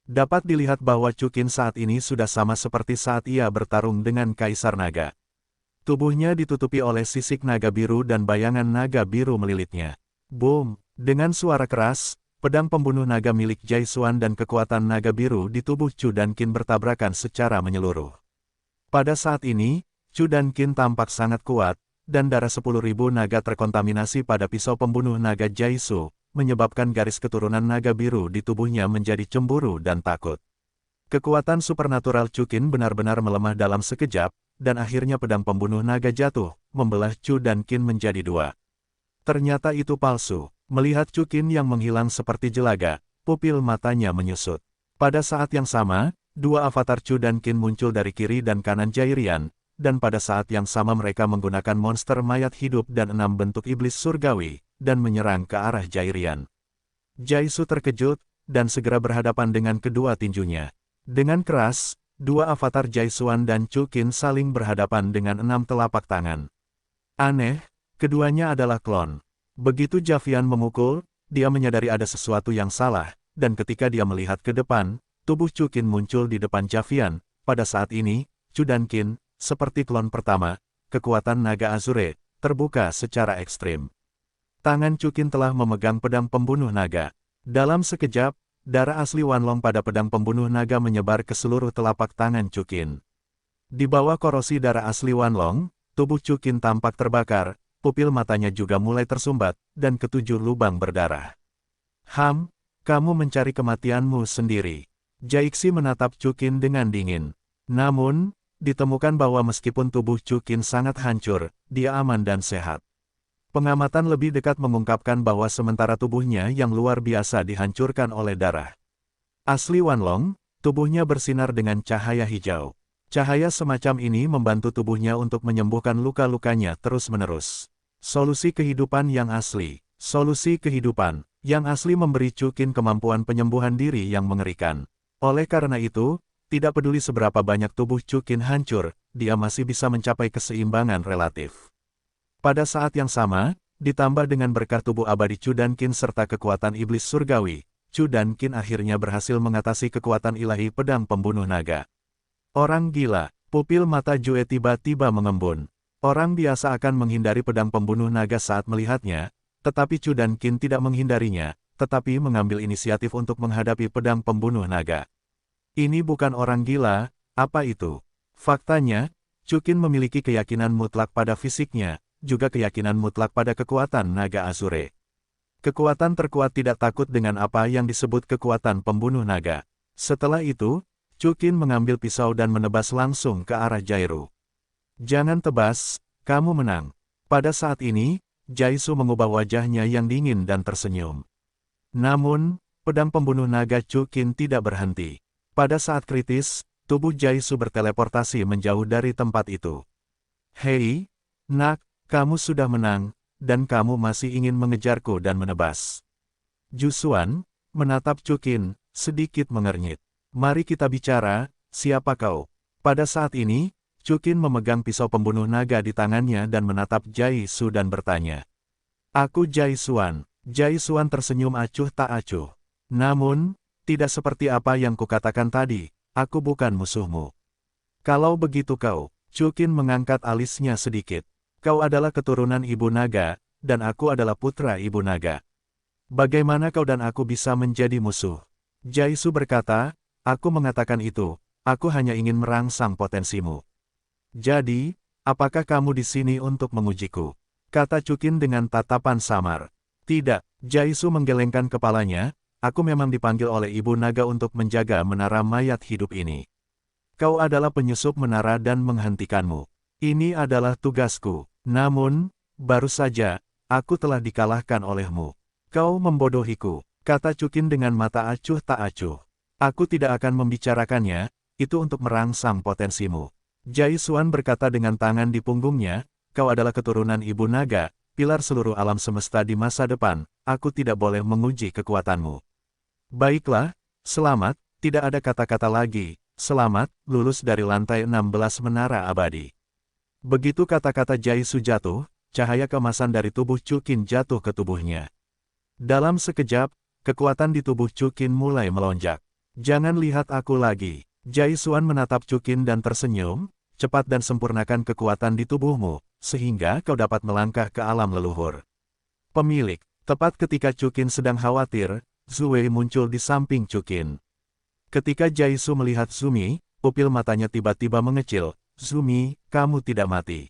Dapat dilihat bahwa Chu Qin saat ini sudah sama seperti saat ia bertarung dengan Kaisar Naga. Tubuhnya ditutupi oleh sisik naga biru dan bayangan naga biru melilitnya. Boom! Dengan suara keras, pedang pembunuh naga milik Jai Xuan dan kekuatan naga biru di tubuh Chu dan Qin bertabrakan secara menyeluruh. Pada saat ini, Chu dan Qin tampak sangat kuat, dan darah 10.000 naga terkontaminasi pada pisau pembunuh naga Jai Su, menyebabkan garis keturunan naga biru di tubuhnya menjadi cemburu dan takut. Kekuatan supernatural Chu Qin benar-benar melemah dalam sekejap, dan akhirnya pedang pembunuh naga jatuh, membelah Chu dan Qin menjadi dua. Ternyata itu palsu. Melihat Chu Qin yang menghilang seperti jelaga, pupil matanya menyusut. Pada saat yang sama, dua avatar Chu dan Qin muncul dari kiri dan kanan Jairian, dan pada saat yang sama mereka menggunakan monster mayat hidup dan 6 bentuk iblis surgawi, dan menyerang ke arah Jairian. Jai Su terkejut, dan segera berhadapan dengan kedua tinjunya. Dengan keras, dua avatar Jai Xuan dan Chu Qin saling berhadapan dengan 6 telapak tangan. Aneh, keduanya adalah klon. Begitu Javian memukul, dia menyadari ada sesuatu yang salah, dan ketika dia melihat ke depan, tubuh Chu Qin muncul di depan Javian. Pada saat ini, Chu dan Qin, seperti klon pertama, kekuatan naga Azure, terbuka secara ekstrim. Tangan Chu Qin telah memegang pedang pembunuh naga. Dalam sekejap, darah asli Wanlong pada pedang pembunuh naga menyebar ke seluruh telapak tangan Chu Qin. Di bawah korosi darah asli Wanlong, tubuh Chu Qin tampak terbakar, pupil matanya juga mulai tersumbat, dan ketujuh lubang berdarah. Kamu mencari kematianmu sendiri. Jaixi menatap Chu Qin dengan dingin. Namun, ditemukan bahwa meskipun tubuh Chu Qin sangat hancur, dia aman dan sehat. Pengamatan lebih dekat mengungkapkan bahwa sementara tubuhnya yang luar biasa dihancurkan oleh darah asli Wanlong, tubuhnya bersinar dengan cahaya hijau. Cahaya semacam ini membantu tubuhnya untuk menyembuhkan luka-lukanya terus-menerus. Solusi kehidupan yang asli. Solusi kehidupan yang asli memberi Chu Qin kemampuan penyembuhan diri yang mengerikan. Oleh karena itu, tidak peduli seberapa banyak tubuh Chu Qin hancur, dia masih bisa mencapai keseimbangan relatif. Pada saat yang sama, ditambah dengan berkah tubuh abadi Chu dan Qin serta kekuatan iblis surgawi, Chu dan Qin akhirnya berhasil mengatasi kekuatan ilahi pedang pembunuh naga. Orang gila, pupil mata Jue tiba-tiba mengembun. Orang biasa akan menghindari pedang pembunuh naga saat melihatnya, tetapi Chu dan Qin tidak menghindarinya, tetapi mengambil inisiatif untuk menghadapi pedang pembunuh naga. Ini bukan orang gila, apa itu? Faktanya, Chu Qin memiliki keyakinan mutlak pada fisiknya, juga keyakinan mutlak pada kekuatan naga Azure. Kekuatan terkuat tidak takut dengan apa yang disebut kekuatan pembunuh naga. Setelah itu, Chu Qin mengambil pisau dan menebas langsung ke arah Jairu. Jangan tebas, kamu menang. Pada saat ini, Jai Su mengubah wajahnya yang dingin dan tersenyum. Namun, pedang pembunuh naga Chu Qin tidak berhenti. Pada saat kritis, tubuh Jai Su berteleportasi menjauh dari tempat itu. Hei, nak, kamu sudah menang, dan kamu masih ingin mengejarku dan menebas. Ju Xuan, menatap Chukin, sedikit mengernyit. Mari kita bicara, siapa kau? Pada saat ini, Chukin memegang pisau pembunuh naga di tangannya dan menatap Jai Su dan bertanya. Aku Jai Suan. Jai Suan tersenyum acuh tak acuh. Namun, tidak seperti apa yang kukatakan tadi, aku bukan musuhmu. Kalau begitu kau, Chukin mengangkat alisnya sedikit. Kau adalah keturunan Ibu Naga, dan aku adalah putra Ibu Naga. Bagaimana kau dan aku bisa menjadi musuh? Jai Su berkata, aku mengatakan itu, aku hanya ingin merangsang potensimu. Jadi, apakah kamu di sini untuk mengujiku? Kata Chukin dengan tatapan samar. Tidak, Jai Su menggelengkan kepalanya, aku memang dipanggil oleh Ibu Naga untuk menjaga menara mayat hidup ini. Kau adalah penyusup menara dan menghentikanmu. Ini adalah tugasku. Namun, baru saja, aku telah dikalahkan olehmu. Kau membodohiku, kata Chukin dengan mata acuh tak acuh. Aku tidak akan membicarakannya, itu untuk merangsang potensimu. Jai Suan berkata dengan tangan di punggungnya, kau adalah keturunan Ibu Naga, pilar seluruh alam semesta di masa depan, aku tidak boleh menguji kekuatanmu. Baiklah, selamat, tidak ada kata-kata lagi, selamat, lulus dari lantai 16 menara abadi. Begitu kata-kata Jai Su jatuh, cahaya kemasan dari tubuh Chukin jatuh ke tubuhnya. Dalam sekejap, kekuatan di tubuh Chukin mulai melonjak. Jangan lihat aku lagi. Jai Suan menatap Chukin dan tersenyum, cepat dan sempurnakan kekuatan di tubuhmu, sehingga kau dapat melangkah ke alam leluhur. Pemilik, tepat ketika Chukin sedang khawatir, Zhu Wei muncul di samping Chukin. Ketika Jai Su melihat Zumi, pupil matanya tiba-tiba mengecil. Zumi, kamu tidak mati.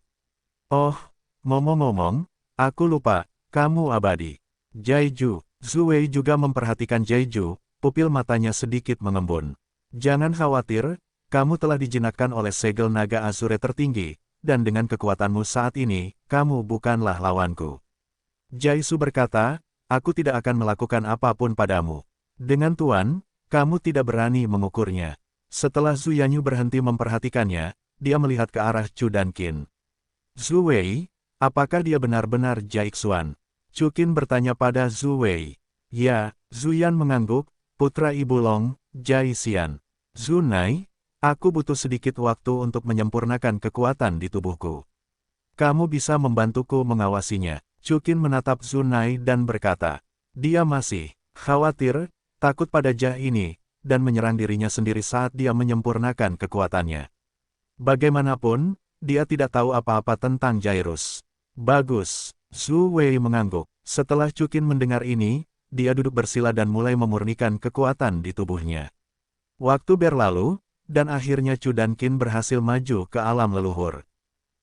Oh, ngomong-ngomong, aku lupa, kamu abadi. Jaiju, Zhu Wei juga memperhatikan Jaiju, pupil matanya sedikit mengembun. Jangan khawatir, kamu telah dijinakkan oleh segel naga Azure tertinggi, dan dengan kekuatanmu saat ini, kamu bukanlah lawanku. Jaisu berkata, aku tidak akan melakukan apapun padamu. Dengan Tuan, kamu tidak berani mengukurnya. Setelah Zhu Yanyu berhenti memperhatikannya, dia melihat ke arah Chu dan Qin. Zhu Wei, apakah dia benar-benar Jaixuan? Chu Qin bertanya pada Zhu Wei. Ya, Zhu Yan mengangguk, putra Ibu Long, Jai Xian. Zhu Nai, aku butuh sedikit waktu untuk menyempurnakan kekuatan di tubuhku. Kamu bisa membantuku mengawasinya. Chu Qin menatap Zhu Nai dan berkata, dia masih khawatir, takut pada Jah ini, dan menyerang dirinya sendiri saat dia menyempurnakan kekuatannya. Bagaimanapun, dia tidak tahu apa-apa tentang Jairus. Bagus, Zhu Wei mengangguk. Setelah Chu Qin mendengar ini, dia duduk bersila dan mulai memurnikan kekuatan di tubuhnya. Waktu berlalu, dan akhirnya Chu dan Qin berhasil maju ke alam leluhur.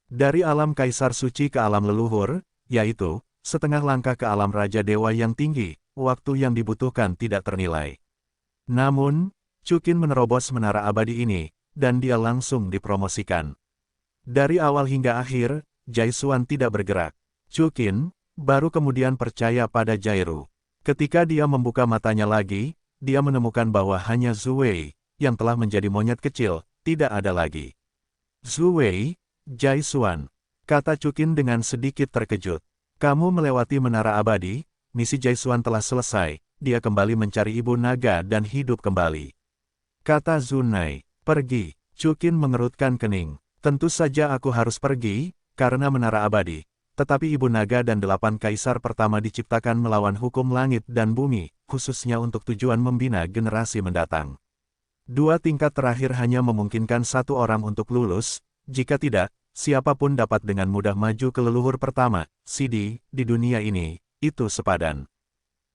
Dari alam Kaisar Suci ke alam leluhur, yaitu, setengah langkah ke alam Raja Dewa yang tinggi, waktu yang dibutuhkan tidak ternilai. Namun, Chu Qin menerobos menara abadi ini, dan dia langsung dipromosikan. Dari awal hingga akhir, Jaixuan tidak bergerak. Chu Qin, baru kemudian percaya pada Jairu. Ketika dia membuka matanya lagi, dia menemukan bahwa hanya Zhu Wei, yang telah menjadi monyet kecil, tidak ada lagi. Zhu Wei, Jaixuan, kata Chu Qin dengan sedikit terkejut. Kamu melewati menara abadi, misi Jaixuan telah selesai, dia kembali mencari Ibu Naga dan hidup kembali. Kata Zhu Nai, pergi. Chu Qin mengerutkan kening. Tentu saja aku harus pergi, karena menara abadi. Tetapi Ibu Naga dan 8 kaisar pertama diciptakan melawan hukum langit dan bumi, khususnya untuk tujuan membina generasi mendatang. 2 tingkat terakhir hanya memungkinkan 1 orang untuk lulus, jika tidak, siapapun dapat dengan mudah maju ke leluhur pertama, Sidi, di dunia ini, itu sepadan.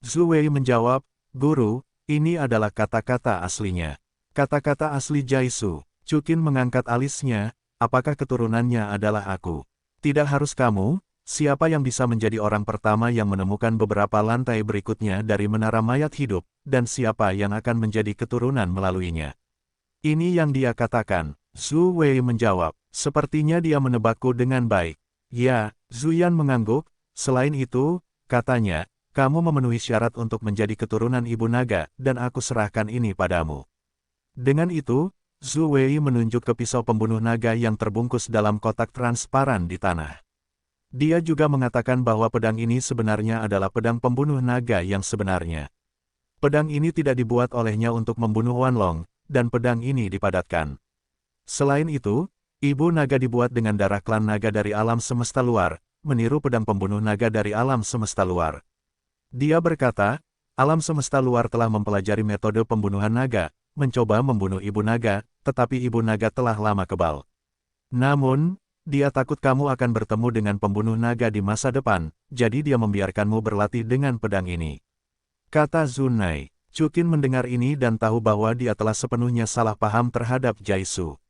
Zhu Wei menjawab, Guru, ini adalah kata-kata aslinya. Kata-kata asli Jaisu. Chu Qin mengangkat alisnya, apakah keturunannya adalah aku? Tidak harus kamu, siapa yang bisa menjadi orang pertama yang menemukan beberapa lantai berikutnya dari menara mayat hidup, dan siapa yang akan menjadi keturunan melaluinya? Ini yang dia katakan. Zhu Wei menjawab, sepertinya dia menebakku dengan baik. Ya, Zhu Yan mengangguk, selain itu, katanya, kamu memenuhi syarat untuk menjadi keturunan Ibu Naga, dan aku serahkan ini padamu. Dengan itu, Zhu Wei menunjuk ke pisau pembunuh naga yang terbungkus dalam kotak transparan di tanah. Dia juga mengatakan bahwa pedang ini sebenarnya adalah pedang pembunuh naga yang sebenarnya. Pedang ini tidak dibuat olehnya untuk membunuh Wanlong, dan pedang ini dipadatkan. Selain itu, Ibu Naga dibuat dengan darah klan naga dari alam semesta luar, meniru pedang pembunuh naga dari alam semesta luar. Dia berkata, alam semesta luar telah mempelajari metode pembunuhan naga, mencoba membunuh Ibu Naga, tetapi Ibu Naga telah lama kebal. Namun, dia takut kamu akan bertemu dengan pembunuh naga di masa depan, jadi dia membiarkanmu berlatih dengan pedang ini. Kata Zunai. Chukin mendengar ini dan tahu bahwa dia telah sepenuhnya salah paham terhadap Jaisu.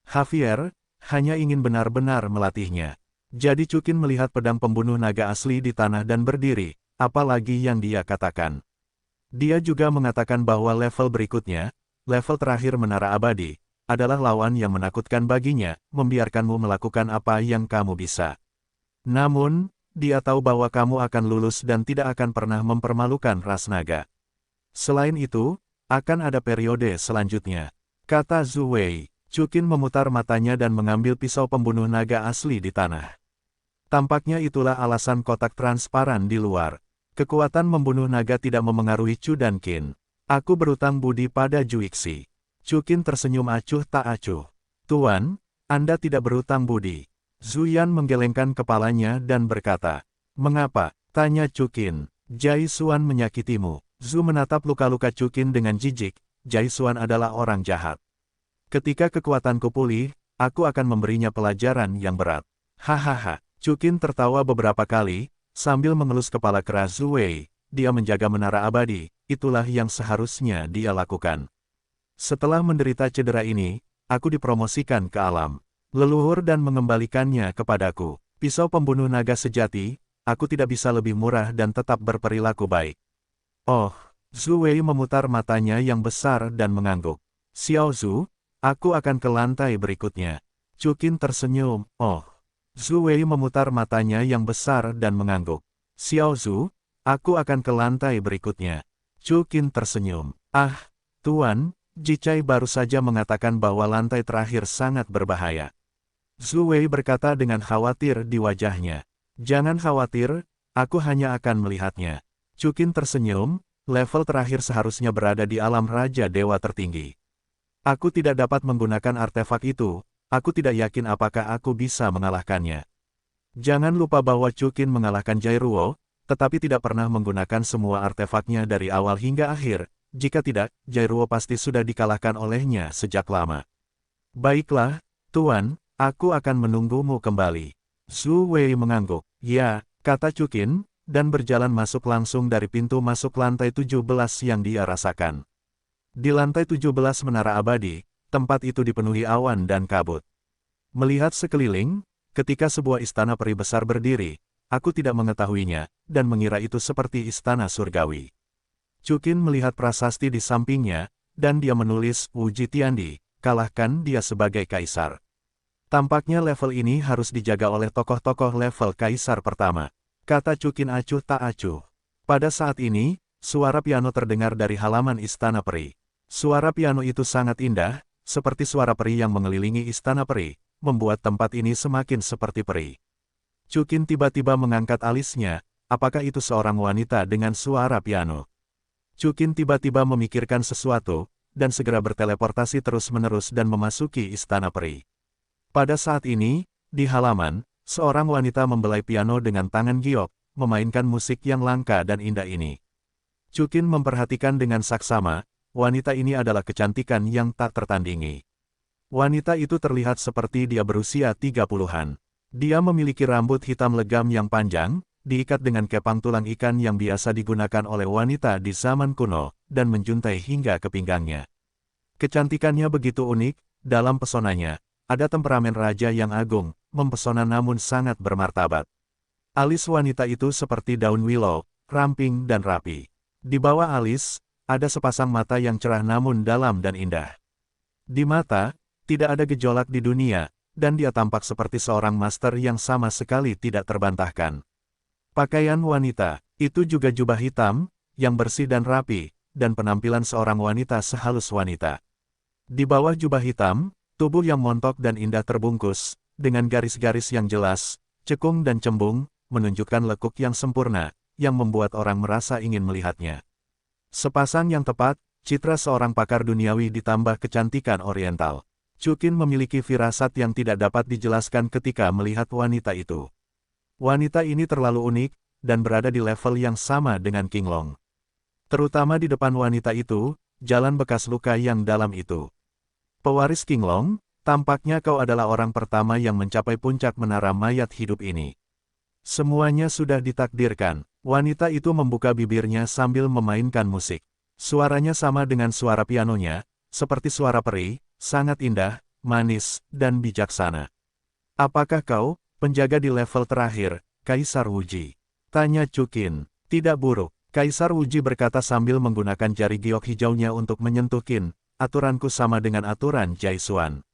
Javier hanya ingin benar-benar melatihnya. Jadi Chukin melihat pedang pembunuh naga asli di tanah dan berdiri, apalagi yang dia katakan. Dia juga mengatakan bahwa level berikutnya, level terakhir Menara Abadi, adalah lawan yang menakutkan baginya, membiarkanmu melakukan apa yang kamu bisa. Namun, dia tahu bahwa kamu akan lulus dan tidak akan pernah mempermalukan ras naga. Selain itu, akan ada periode selanjutnya. Kata Zhu Wei. Chukin memutar matanya dan mengambil pisau pembunuh naga asli di tanah. Tampaknya itulah alasan kotak transparan di luar. Kekuatan membunuh naga tidak memengaruhi Chu dan Qin. Aku berutang budi pada Juixi. Chukin tersenyum acuh tak acuh. Tuan, Anda tidak berutang budi. Zuyan menggelengkan kepalanya dan berkata, "Mengapa?" tanya Chukin. "Jaisuan menyakitimu." Zhu menatap luka-luka Chukin dengan jijik. Jaisuan adalah orang jahat. Ketika kekuatanku pulih, aku akan memberinya pelajaran yang berat. Hahaha. Chukin tertawa beberapa kali, sambil mengelus kepala keras Zhu Wei. Dia menjaga Menara Abadi, itulah yang seharusnya dia lakukan. Setelah menderita cedera ini, aku dipromosikan ke alam leluhur dan mengembalikannya kepadaku. Pisau pembunuh naga sejati, aku tidak bisa lebih murah dan tetap berperilaku baik. Oh, Zhu Wei memutar matanya yang besar dan mengangguk. Xiao Zhu, aku akan ke lantai berikutnya. Chukin tersenyum. Oh, Zhu Wei memutar matanya yang besar dan mengangguk. Xiao Zhu, aku akan ke lantai berikutnya. Chukin tersenyum. Ah, Tuan, Jicai baru saja mengatakan bahwa lantai terakhir sangat berbahaya. Zhu Wei berkata dengan khawatir di wajahnya. Jangan khawatir, aku hanya akan melihatnya. Chukin tersenyum, level terakhir seharusnya berada di alam Raja Dewa tertinggi. Aku tidak dapat menggunakan artefak itu, aku tidak yakin apakah aku bisa mengalahkannya. Jangan lupa bahwa Chukin mengalahkan Jairuo, tetapi tidak pernah menggunakan semua artefaknya dari awal hingga akhir. Jika tidak, Jairuo pasti sudah dikalahkan olehnya sejak lama. Baiklah, Tuan, aku akan menunggumu kembali. Zhu Wei mengangguk. Ya, kata Chukin, dan berjalan masuk langsung dari pintu masuk lantai 17 yang dia rasakan. Di lantai 17 Menara Abadi, tempat itu dipenuhi awan dan kabut. Melihat sekeliling, ketika sebuah istana peri besar berdiri, aku tidak mengetahuinya, dan mengira itu seperti istana surgawi. Chukin melihat prasasti di sampingnya, dan dia menulis, Wuji Tiandi, kalahkan dia sebagai kaisar. Tampaknya level ini harus dijaga oleh tokoh-tokoh level kaisar pertama. Kata Chukin acuh tak acuh. Pada saat ini, suara piano terdengar dari halaman istana peri. Suara piano itu sangat indah, seperti suara peri yang mengelilingi istana peri, membuat tempat ini semakin seperti peri. Chukin tiba-tiba mengangkat alisnya, apakah itu seorang wanita dengan suara piano? Chukin tiba-tiba memikirkan sesuatu, dan segera berteleportasi terus-menerus dan memasuki istana peri. Pada saat ini, di halaman, seorang wanita membelai piano dengan tangan giok, memainkan musik yang langka dan indah ini. Chukin memperhatikan dengan saksama, wanita ini adalah kecantikan yang tak tertandingi. Wanita itu terlihat seperti dia berusia 30-an. Dia memiliki rambut hitam legam yang panjang, diikat dengan kepang tulang ikan yang biasa digunakan oleh wanita di zaman kuno, dan menjuntai hingga ke pinggangnya. Kecantikannya begitu unik, dalam pesonanya, ada temperamen raja yang agung, mempesona namun sangat bermartabat. Alis wanita itu seperti daun willow, ramping dan rapi. Di bawah alis, ada sepasang mata yang cerah namun dalam dan indah. Di mata, tidak ada gejolak di dunia, dan dia tampak seperti seorang master yang sama sekali tidak terbantahkan. Pakaian wanita, itu juga jubah hitam, yang bersih dan rapi, dan penampilan seorang wanita sehalus wanita. Di bawah jubah hitam, tubuh yang montok dan indah terbungkus, dengan garis-garis yang jelas, cekung dan cembung, menunjukkan lekuk yang sempurna, yang membuat orang merasa ingin melihatnya. Sepasang yang tepat, citra seorang pakar duniawi ditambah kecantikan oriental. Chukin memiliki firasat yang tidak dapat dijelaskan ketika melihat wanita itu. Wanita ini terlalu unik, dan berada di level yang sama dengan Qinglong. Terutama di depan wanita itu, jalan bekas luka yang dalam itu. Pewaris Qinglong, tampaknya kau adalah orang pertama yang mencapai puncak menara mayat hidup ini. Semuanya sudah ditakdirkan. Wanita itu membuka bibirnya sambil memainkan musik. Suaranya sama dengan suara pianonya, seperti suara peri, sangat indah, manis, dan bijaksana. Apakah kau, penjaga di level terakhir, Kaisar Wuji? Tanya Chukin. Tidak buruk, Kaisar Wuji berkata sambil menggunakan jari giok hijaunya untuk menyentuh Qin. Aturanku sama dengan aturan Jaisuan.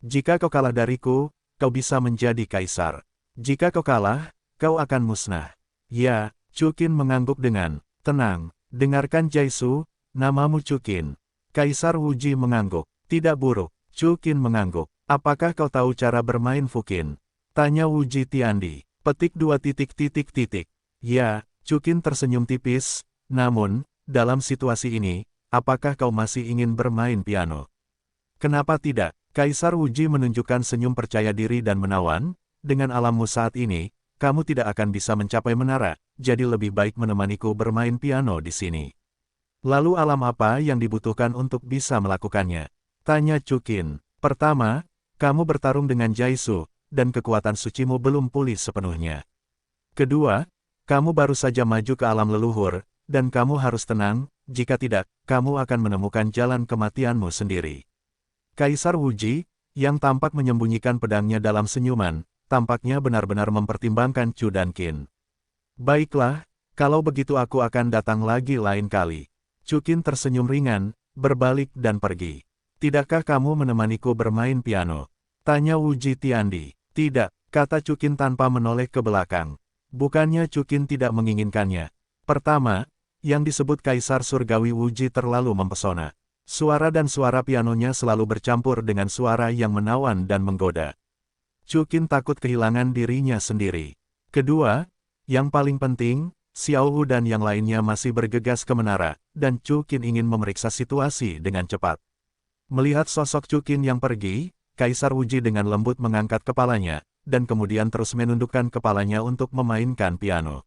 Jika kau kalah dariku, kau bisa menjadi kaisar. Jika kau kalah, kau akan musnah. Ya, Chukin mengangguk dengan tenang. Dengarkan Jaisu, namamu Chukin. Kaisar Wuji mengangguk. Tidak buruk, Chukin mengangguk. Apakah kau tahu cara bermain Fukin? Tanya Wuji Tiandi. Petik 2. Ya, Chukin tersenyum tipis. Namun, dalam situasi ini, apakah kau masih ingin bermain piano? Kenapa tidak? Kaisar Wuji menunjukkan senyum percaya diri dan menawan. Dengan alammu saat ini, kamu tidak akan bisa mencapai menara, jadi lebih baik menemaniku bermain piano di sini. Lalu alam apa yang dibutuhkan untuk bisa melakukannya? Tanya Chukin. Pertama, kamu bertarung dengan Jaisu, dan kekuatan sucimu belum pulih sepenuhnya. Kedua, kamu baru saja maju ke alam leluhur, dan kamu harus tenang, jika tidak, kamu akan menemukan jalan kematianmu sendiri. Kaisar Wuji, yang tampak menyembunyikan pedangnya dalam senyuman, tampaknya benar-benar mempertimbangkan Chu dan Qin. Baiklah, kalau begitu aku akan datang lagi lain kali. Chukin tersenyum ringan, berbalik dan pergi. Tidakkah kamu menemaniku bermain piano? Tanya Wuji Tiandi. Tidak, kata Chukin tanpa menoleh ke belakang. Bukannya Chukin tidak menginginkannya. Pertama, yang disebut Kaisar Surgawi Wuji terlalu mempesona. Suara dan suara pianonya selalu bercampur dengan suara yang menawan dan menggoda. Chukin takut kehilangan dirinya sendiri. Kedua, yang paling penting, Xiao Wu dan yang lainnya masih bergegas ke menara, dan Chukin ingin memeriksa situasi dengan cepat. Melihat sosok Chukin yang pergi, Kaisar Wuji dengan lembut mengangkat kepalanya, dan kemudian terus menundukkan kepalanya untuk memainkan piano.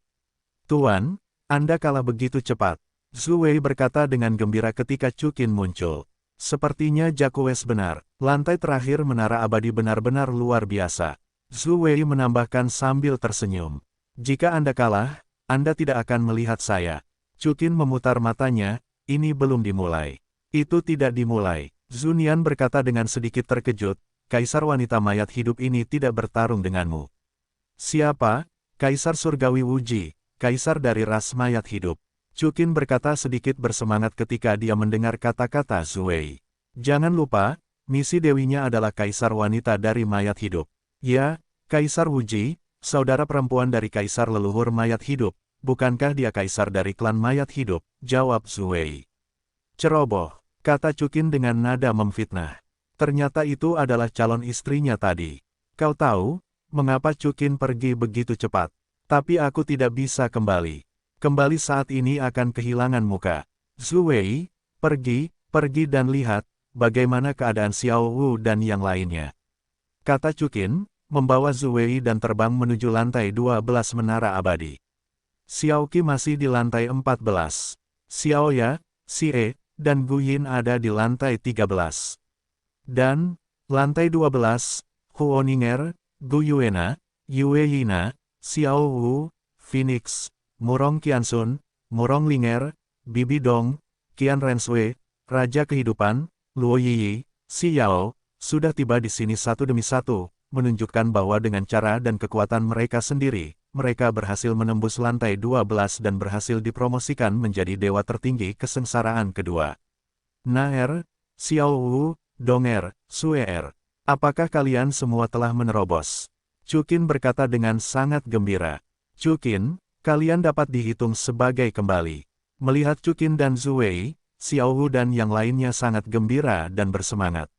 Tuan, Anda kalah begitu cepat. Zhu Wei berkata dengan gembira ketika Chukin muncul. Sepertinya Jakues benar, lantai terakhir menara abadi benar-benar luar biasa. Zhu Wei menambahkan sambil tersenyum. Jika Anda kalah, Anda tidak akan melihat saya. Chukin memutar matanya, ini belum dimulai. Itu tidak dimulai. Zhu Nian berkata dengan sedikit terkejut, Kaisar wanita mayat hidup ini tidak bertarung denganmu. Siapa? Kaisar Surgawi Wuji, Kaisar dari ras mayat hidup. Chukin berkata sedikit bersemangat ketika dia mendengar kata-kata Zhu Wei. Jangan lupa, misi dewinya adalah kaisar wanita dari mayat hidup. Ya, Kaisar Wuji, saudara perempuan dari kaisar leluhur mayat hidup, bukankah dia kaisar dari klan mayat hidup? Jawab Zhu Wei. Ceroboh, kata Chukin dengan nada memfitnah. Ternyata itu adalah calon istrinya tadi. Kau tahu, mengapa Chukin pergi begitu cepat? Tapi aku tidak bisa kembali. Kembali saat ini akan kehilangan muka. Zhu Wei, pergi dan lihat, bagaimana keadaan Xiao Wu dan yang lainnya. Kata Chukin, membawa Zhu Wei dan terbang menuju lantai 12 menara abadi. Xiao Qi masih di lantai 14. Xiao Ya, Xie, dan Gu Yin ada di lantai 13. Dan, lantai 12, Huo Ninger, Gu Yuena, Yue Yina, Xiao Wu, Phoenix, Murong Qiansun, Murong Linger, Bibi Dong, Qian Renshui, Raja Kehidupan, Luo Yiyi, Xi Yao, sudah tiba di sini satu demi satu, menunjukkan bahwa dengan cara dan kekuatan mereka sendiri, mereka berhasil menembus lantai 12 dan berhasil dipromosikan menjadi dewa tertinggi kesengsaraan kedua. Naer, Xiao Wu, Donger, Suer, apakah kalian semua telah menerobos? Chukin berkata dengan sangat gembira. Chukin, kalian dapat dihitung sebagai kembali. Melihat Chukin dan Zhu Wei, Xiao Wu dan yang lainnya sangat gembira dan bersemangat.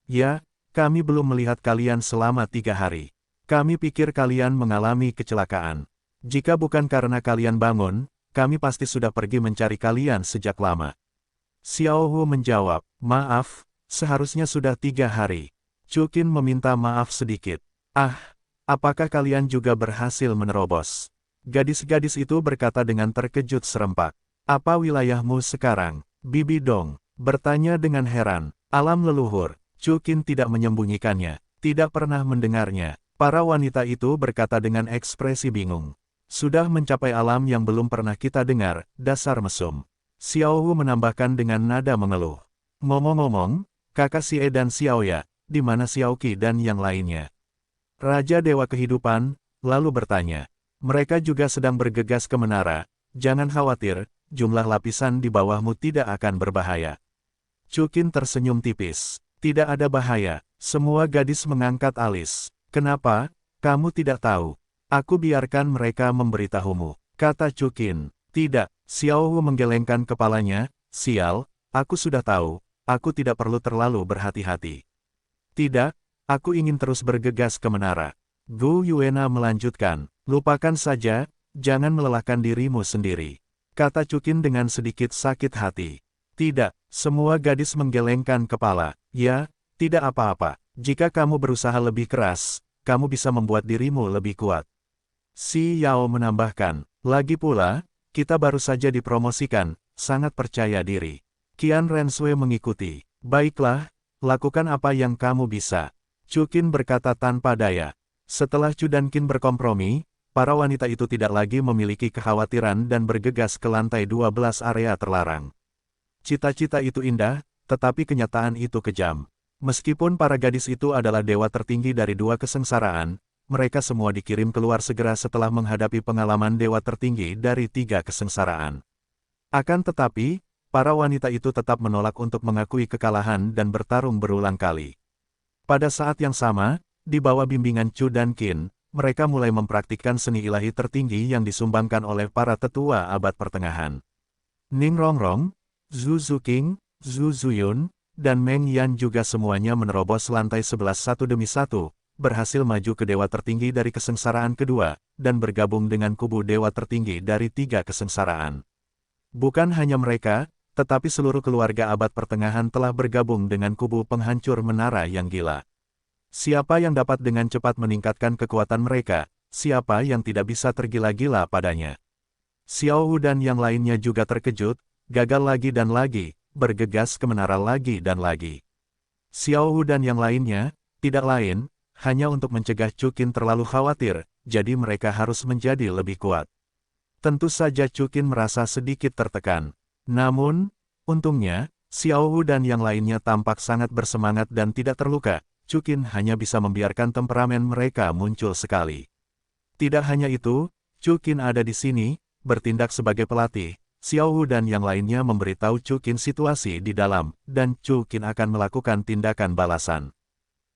Ya, kami belum melihat kalian selama 3 hari. Kami pikir kalian mengalami kecelakaan. Jika bukan karena kalian bangun, kami pasti sudah pergi mencari kalian sejak lama. Xiao Hu menjawab, maaf, seharusnya sudah 3 hari. Chu Qin meminta maaf sedikit. Ah, apakah kalian juga berhasil menerobos? Gadis-gadis itu berkata dengan terkejut serempak. Apa wilayahmu sekarang, Bibi Dong? Bertanya dengan heran. Alam leluhur. Chu Qin tidak menyembunyikannya, tidak pernah mendengarnya. Para wanita itu berkata dengan ekspresi bingung. Sudah mencapai alam yang belum pernah kita dengar, dasar mesum. Xiao Hu menambahkan dengan nada mengeluh. Ngomong-ngomong, kakak Xie dan Xiaoya, di mana Xiao Qi dan yang lainnya? Raja Dewa Kehidupan, lalu bertanya. Mereka juga sedang bergegas ke menara. Jangan khawatir, jumlah lapisan di bawahmu tidak akan berbahaya. Chu Qin tersenyum tipis. Tidak ada bahaya. Semua gadis mengangkat alis. Kenapa? Kamu tidak tahu. Aku biarkan mereka memberitahumu, kata Chu Qin. Tidak. Xiao Hu menggelengkan kepalanya. Sial, aku sudah tahu. Aku tidak perlu terlalu berhati-hati. Tidak, aku ingin terus bergegas ke menara. Gu Yuena melanjutkan. Lupakan saja, jangan melelahkan dirimu sendiri, kata Chu Qin dengan sedikit sakit hati. Tidak, semua gadis menggelengkan kepala. Ya, tidak apa-apa. Jika kamu berusaha lebih keras, kamu bisa membuat dirimu lebih kuat. Si Yao menambahkan. Lagi pula, kita baru saja dipromosikan, sangat percaya diri. Qian Renshui mengikuti. Baiklah, lakukan apa yang kamu bisa. Chu Qin berkata tanpa daya. Setelah Chu dan Qin berkompromi, para wanita itu tidak lagi memiliki kekhawatiran dan bergegas ke lantai 12 area terlarang. Cita-cita itu indah, tetapi kenyataan itu kejam. Meskipun para gadis itu adalah dewa tertinggi dari 2 kesengsaraan, mereka semua dikirim keluar segera setelah menghadapi pengalaman dewa tertinggi dari 3 kesengsaraan. Akan tetapi, para wanita itu tetap menolak untuk mengakui kekalahan dan bertarung berulang kali. Pada saat yang sama, di bawah bimbingan Chu dan Qin, mereka mulai mempraktikkan seni ilahi tertinggi yang disumbangkan oleh para tetua abad pertengahan. Ning Rongrong, Zhu Zuqing, Zhu Zuyun, dan Meng Yan juga semuanya menerobos lantai 11 satu demi satu, berhasil maju ke dewa tertinggi dari kesengsaraan kedua, dan bergabung dengan kubu dewa tertinggi dari 3 kesengsaraan. Bukan hanya mereka, tetapi seluruh keluarga abad pertengahan telah bergabung dengan kubu penghancur menara yang gila. Siapa yang dapat dengan cepat meningkatkan kekuatan mereka, siapa yang tidak bisa tergila-gila padanya. Xiao Hu dan yang lainnya juga terkejut, gagal lagi dan lagi, bergegas ke menara lagi dan lagi. Xiao Hu dan yang lainnya, tidak lain, hanya untuk mencegah Chu Qin terlalu khawatir, jadi mereka harus menjadi lebih kuat. Tentu saja Chu Qin merasa sedikit tertekan. Namun, untungnya, Xiao Hu dan yang lainnya tampak sangat bersemangat dan tidak terluka. Chu Qin hanya bisa membiarkan temperamen mereka muncul sekali. Tidak hanya itu, Chu Qin ada di sini, bertindak sebagai pelatih. Xiao Hu dan yang lainnya memberitahu Chu Qin situasi di dalam, dan Chu Qin akan melakukan tindakan balasan.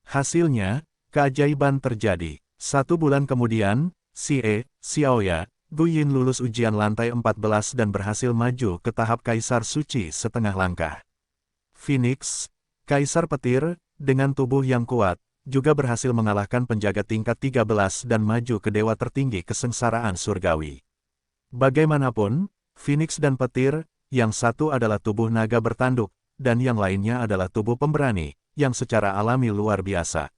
Hasilnya, keajaiban terjadi. 1 bulan kemudian, Xie, Xiaoya, Guyin lulus ujian lantai 14 dan berhasil maju ke tahap Kaisar Suci setengah langkah. Phoenix, Kaisar Petir, dengan tubuh yang kuat, juga berhasil mengalahkan penjaga tingkat 13 dan maju ke dewa tertinggi kesengsaraan surgawi. Bagaimanapun, Phoenix dan Petir, yang satu adalah tubuh naga bertanduk, dan yang lainnya adalah tubuh pemberani, yang secara alami luar biasa.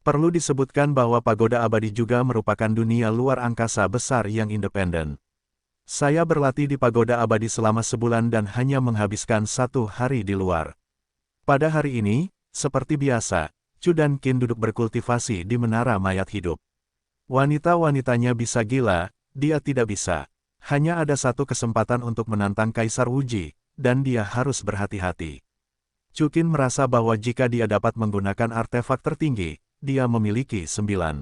Perlu disebutkan bahwa pagoda abadi juga merupakan dunia luar angkasa besar yang independen. Saya berlatih di pagoda abadi selama sebulan dan hanya menghabiskan 1 hari di luar. Pada hari ini, seperti biasa, Chu dan Qin duduk berkultivasi di menara mayat hidup. Wanita-wanitanya bisa gila, dia tidak bisa. Hanya ada 1 kesempatan untuk menantang Kaisar Wuji, dan dia harus berhati-hati. Chu Qin merasa bahwa jika dia dapat menggunakan artefak tertinggi, dia memiliki 9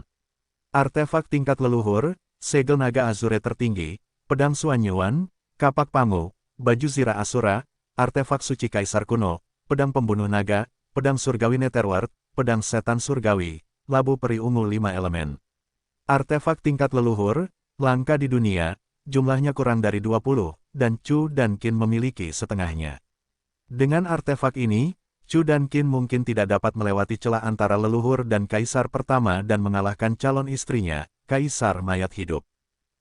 artefak tingkat leluhur, segel naga azure tertinggi, pedang Suanyuan, kapak pangu, baju zira asura, artefak suci kaisar kuno, pedang pembunuh naga, pedang surgawi Netherworld, pedang setan surgawi, labu peri ungu 5 elemen. Artefak tingkat leluhur, langka di dunia, jumlahnya kurang dari 20, dan Chu dan Qin memiliki setengahnya. Dengan artefak ini, Chu dan Qin mungkin tidak dapat melewati celah antara leluhur dan kaisar pertama dan mengalahkan calon istrinya, Kaisar Mayat Hidup.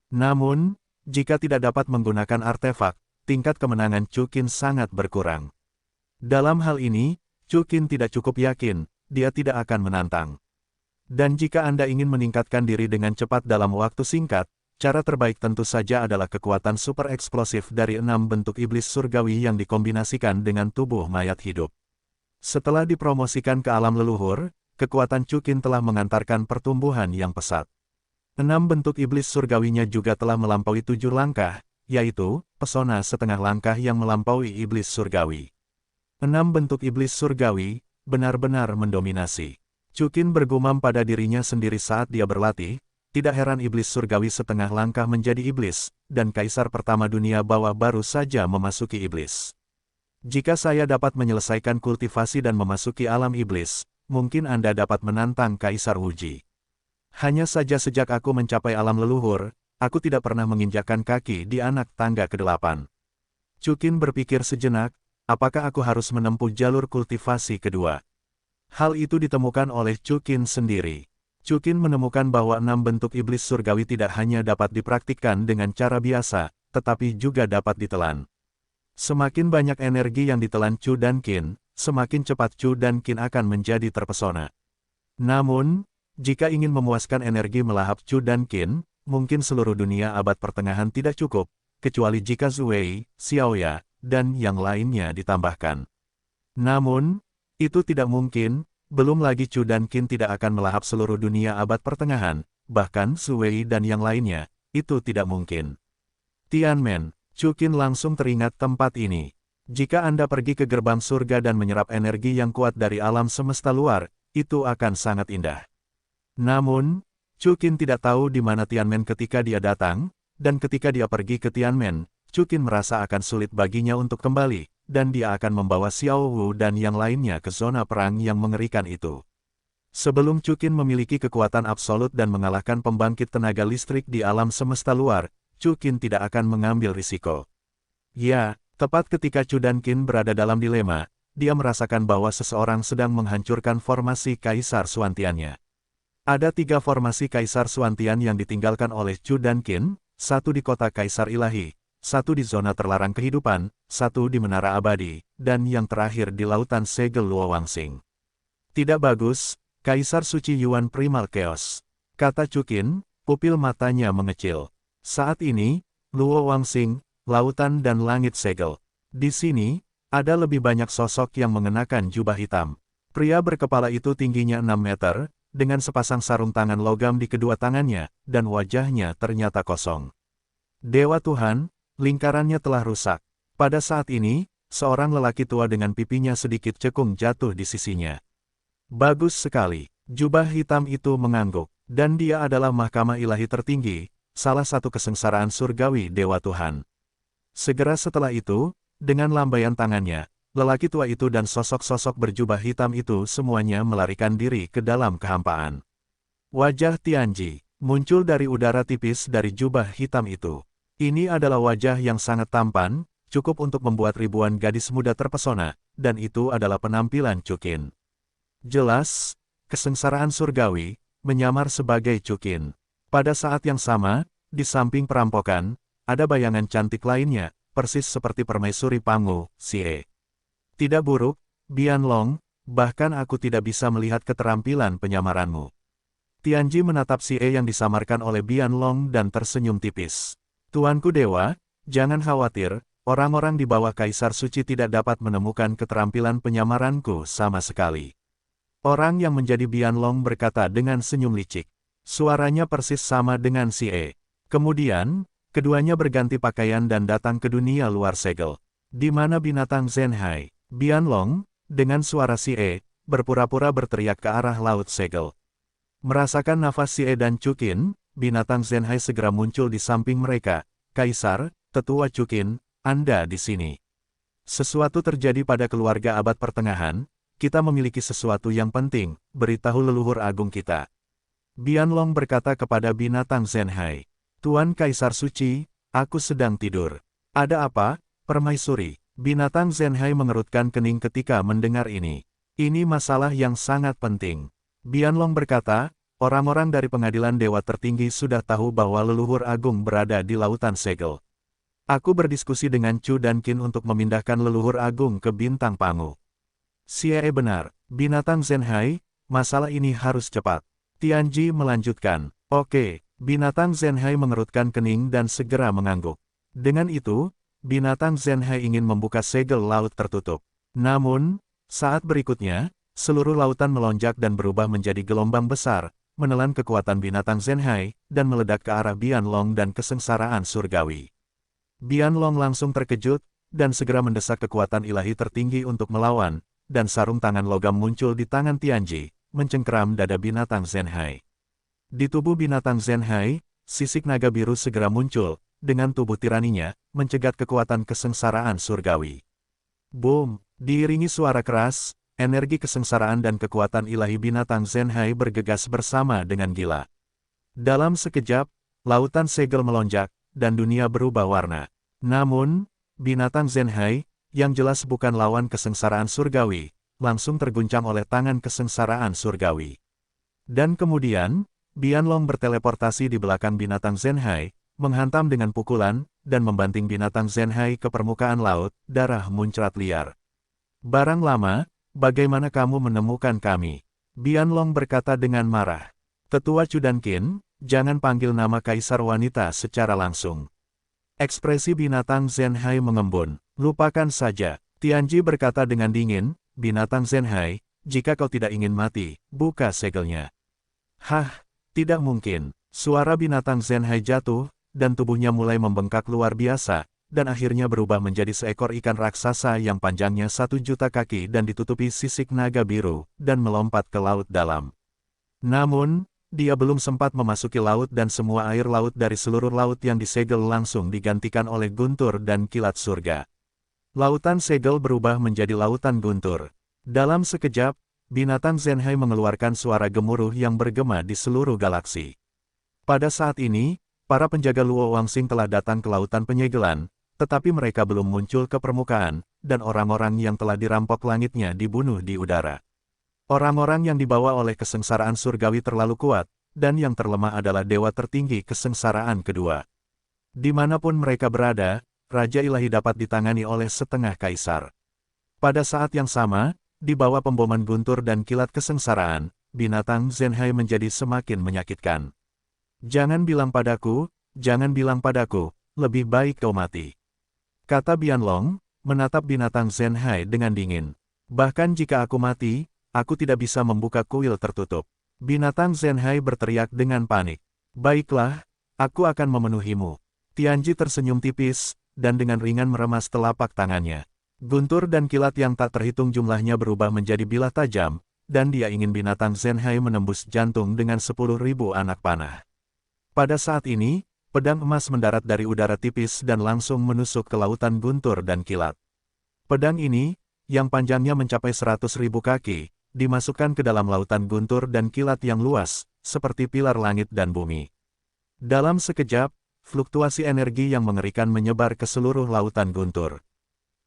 Namun, jika tidak dapat menggunakan artefak, tingkat kemenangan Chu Qin sangat berkurang. Dalam hal ini, Chu Qin tidak cukup yakin, dia tidak akan menantang. Dan jika Anda ingin meningkatkan diri dengan cepat dalam waktu singkat, cara terbaik tentu saja adalah kekuatan super eksplosif dari 6 bentuk iblis surgawi yang dikombinasikan dengan tubuh mayat hidup. Setelah dipromosikan ke alam leluhur, kekuatan Chu Qin telah mengantarkan pertumbuhan yang pesat. 6 bentuk iblis surgawinya juga telah melampaui 7 langkah, yaitu, pesona setengah langkah yang melampaui iblis surgawi. 6 bentuk iblis surgawi, benar-benar mendominasi. Chu Qin bergumam pada dirinya sendiri saat dia berlatih, tidak heran iblis surgawi setengah langkah menjadi iblis, dan kaisar pertama dunia bawah baru saja memasuki iblis. Jika saya dapat menyelesaikan kultivasi dan memasuki alam iblis, mungkin Anda dapat menantang Kaisar Wuji. Hanya saja sejak aku mencapai alam leluhur, aku tidak pernah menginjakkan kaki di anak tangga ke-8. Chu Qin berpikir sejenak, apakah aku harus menempuh jalur kultivasi kedua? Hal itu ditemukan oleh Chu Qin sendiri. Chu Qin menemukan bahwa 6 bentuk iblis surgawi tidak hanya dapat dipraktikkan dengan cara biasa, tetapi juga dapat ditelan. Semakin banyak energi yang ditelan Chu dan Qin, semakin cepat Chu dan Qin akan menjadi terpesona. Namun, jika ingin memuaskan energi melahap Chu dan Qin, mungkin seluruh dunia abad pertengahan tidak cukup, kecuali jika Zhu Wei, Xiaoya, dan yang lainnya ditambahkan. Namun, itu tidak mungkin, belum lagi Chu dan Qin tidak akan melahap seluruh dunia abad pertengahan, bahkan Zhu Wei dan yang lainnya, itu tidak mungkin. Tianmen, Chu Qin langsung teringat tempat ini. Jika Anda pergi ke gerbang surga dan menyerap energi yang kuat dari alam semesta luar, itu akan sangat indah. Namun, Chu Qin tidak tahu di mana Tianmen ketika dia datang, dan ketika dia pergi ke Tianmen, Chu Qin merasa akan sulit baginya untuk kembali, dan dia akan membawa Xiao Wu dan yang lainnya ke zona perang yang mengerikan itu. Sebelum Chu Qin memiliki kekuatan absolut dan mengalahkan pembangkit tenaga listrik di alam semesta luar, Chu Qin tidak akan mengambil risiko. Ya, tepat ketika Chu dan Qin berada dalam dilema, dia merasakan bahwa seseorang sedang menghancurkan formasi Kaisar Suantiannya. Ada 3 formasi Kaisar Suantian yang ditinggalkan oleh Chu dan Qin, 1 di kota Kaisar Ilahi, 1 di zona terlarang kehidupan, 1 di Menara Abadi, dan yang terakhir di Lautan Segel Luo Wangxing. Tidak bagus, Kaisar Suci Yuan Primal Chaos, kata Chu Qin, pupil matanya mengecil. Saat ini, Luo Wangxing, lautan dan langit segel. Di sini, ada lebih banyak sosok yang mengenakan jubah hitam. Pria berkepala itu tingginya 6 meter, dengan sepasang sarung tangan logam di kedua tangannya, dan wajahnya ternyata kosong. Dewa Tuhan, lingkarannya telah rusak. Pada saat ini, seorang lelaki tua dengan pipinya sedikit cekung jatuh di sisinya. Bagus sekali, jubah hitam itu mengangguk, dan dia adalah mahkamah ilahi tertinggi, salah satu kesengsaraan surgawi Dewa Tuhan. Segera setelah itu, dengan lambaian tangannya, lelaki tua itu dan sosok-sosok berjubah hitam itu semuanya melarikan diri ke dalam kehampaan. Wajah Tianji muncul dari udara tipis dari jubah hitam itu. Ini adalah wajah yang sangat tampan, cukup untuk membuat ribuan gadis muda terpesona, dan itu adalah penampilan Chu Qin. Jelas, kesengsaraan surgawi, menyamar sebagai Chu Qin. Pada saat yang sama, di samping perampokan, ada bayangan cantik lainnya, persis seperti permaisuri Pangu, Xie. Tidak buruk, Bian Long, bahkan aku tidak bisa melihat keterampilan penyamaranmu. Tianji menatap Xie yang disamarkan oleh Bian Long dan tersenyum tipis. Tuanku Dewa, jangan khawatir, orang-orang di bawah Kaisar Suci tidak dapat menemukan keterampilan penyamaranku sama sekali. Orang yang menjadi Bian Long berkata dengan senyum licik. Suaranya persis sama dengan Xie. Kemudian, keduanya berganti pakaian dan datang ke dunia luar segel. Di mana binatang Zhenhai? Bian Long, dengan suara Xie, berpura-pura berteriak ke arah laut segel. Merasakan nafas Xie dan Chu Qin, binatang Zhenhai segera muncul di samping mereka. Kaisar, tetua Chu Qin, Anda di sini. Sesuatu terjadi pada keluarga abad pertengahan, kita memiliki sesuatu yang penting, beritahu leluhur agung kita. Bian Long berkata kepada binatang Zhenhai. Tuan Kaisar Suci, aku sedang tidur. Ada apa, permaisuri? Binatang Zhenhai mengerutkan kening ketika mendengar ini. Ini masalah yang sangat penting. Bian Long berkata, orang-orang dari pengadilan dewa tertinggi sudah tahu bahwa leluhur agung berada di lautan segel. Aku berdiskusi dengan Chu dan Qin untuk memindahkan leluhur agung ke bintang Pangu. Xie benar, binatang Zenhai, masalah ini harus cepat. Tianji melanjutkan, oke, binatang Zenhai mengerutkan kening dan segera mengangguk. Dengan itu, binatang Zenhai ingin membuka segel laut tertutup. Namun, saat berikutnya, seluruh lautan melonjak dan berubah menjadi gelombang besar, menelan kekuatan binatang Zenhai, dan meledak ke arah Bianlong dan kesengsaraan surgawi. Bianlong langsung terkejut, dan segera mendesak kekuatan ilahi tertinggi untuk melawan, dan sarung tangan logam muncul di tangan Tianji, mencengkeram dada binatang Zenhai. Di tubuh binatang Zenhai, sisik naga biru segera muncul, dengan tubuh tiraninya, mencegat kekuatan kesengsaraan surgawi. Boom! Diiringi suara keras, energi kesengsaraan dan kekuatan ilahi binatang Zenhai bergegas bersama dengan gila. Dalam sekejap, lautan segel melonjak, dan dunia berubah warna. Namun, binatang Zenhai, yang jelas bukan lawan kesengsaraan surgawi, langsung terguncang oleh tangan kesengsaraan surgawi. Dan kemudian, Bianlong berteleportasi di belakang binatang Zenhai, menghantam dengan pukulan, dan membanting binatang Zenhai ke permukaan laut, darah muncrat liar. Barang lama, bagaimana kamu menemukan kami? Bianlong berkata dengan marah. Tetua Chu dan Qin, jangan panggil nama kaisar wanita secara langsung. Ekspresi binatang Zenhai mengembun. Lupakan saja, Tianji berkata dengan dingin, binatang Zenhai, jika kau tidak ingin mati, buka segelnya. Hah, tidak mungkin. Suara binatang Zenhai jatuh, dan tubuhnya mulai membengkak luar biasa, dan akhirnya berubah menjadi seekor ikan raksasa yang panjangnya 1.000.000 kaki dan ditutupi sisik naga biru, dan melompat ke laut dalam. Namun, dia belum sempat memasuki laut dan semua air laut dari seluruh laut yang disegel langsung digantikan oleh guntur dan kilat surga. Lautan segel berubah menjadi lautan guntur. Dalam sekejap, binatang Zenhai mengeluarkan suara gemuruh yang bergema di seluruh galaksi. Pada saat ini, para penjaga Luo Wangxing telah datang ke lautan penyegelan, tetapi mereka belum muncul ke permukaan, dan orang-orang yang telah dirampok langitnya dibunuh di udara. Orang-orang yang dibawa oleh kesengsaraan surgawi terlalu kuat, dan yang terlemah adalah dewa tertinggi kesengsaraan kedua. Dimanapun mereka berada, Raja Ilahi dapat ditangani oleh setengah kaisar. Pada saat yang sama, di bawah pemboman guntur dan kilat kesengsaraan, binatang Zenhai menjadi semakin menyakitkan. Jangan bilang padaku, lebih baik kau mati. Kata Bianlong, menatap binatang Zenhai dengan dingin. Bahkan jika aku mati, aku tidak bisa membuka kuil tertutup. Binatang Zenhai berteriak dengan panik. Baiklah, aku akan memenuhimu. Tianji tersenyum tipis, dan dengan ringan meremas telapak tangannya. Guntur dan kilat yang tak terhitung jumlahnya berubah menjadi bilah tajam, dan dia ingin binatang Zenhai menembus jantung dengan 10.000 anak panah. Pada saat ini, pedang emas mendarat dari udara tipis dan langsung menusuk ke lautan guntur dan kilat. Pedang ini, yang panjangnya mencapai 100.000 kaki, dimasukkan ke dalam lautan guntur dan kilat yang luas, seperti pilar langit dan bumi. Dalam sekejap, fluktuasi energi yang mengerikan menyebar ke seluruh lautan guntur.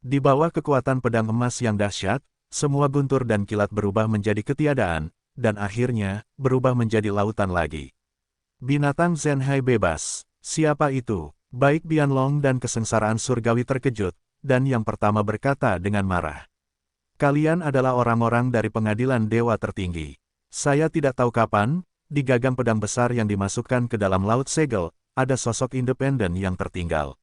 Di bawah kekuatan pedang emas yang dahsyat, semua guntur dan kilat berubah menjadi ketiadaan, dan akhirnya, berubah menjadi lautan lagi. Binatang Zenhai bebas. Siapa itu? Baik Bianlong dan kesengsaraan surgawi terkejut, dan yang pertama berkata dengan marah. Kalian adalah orang-orang dari pengadilan dewa tertinggi. Saya tidak tahu kapan, di gagang pedang besar yang dimasukkan ke dalam laut segel, ada sosok independen yang tertinggal.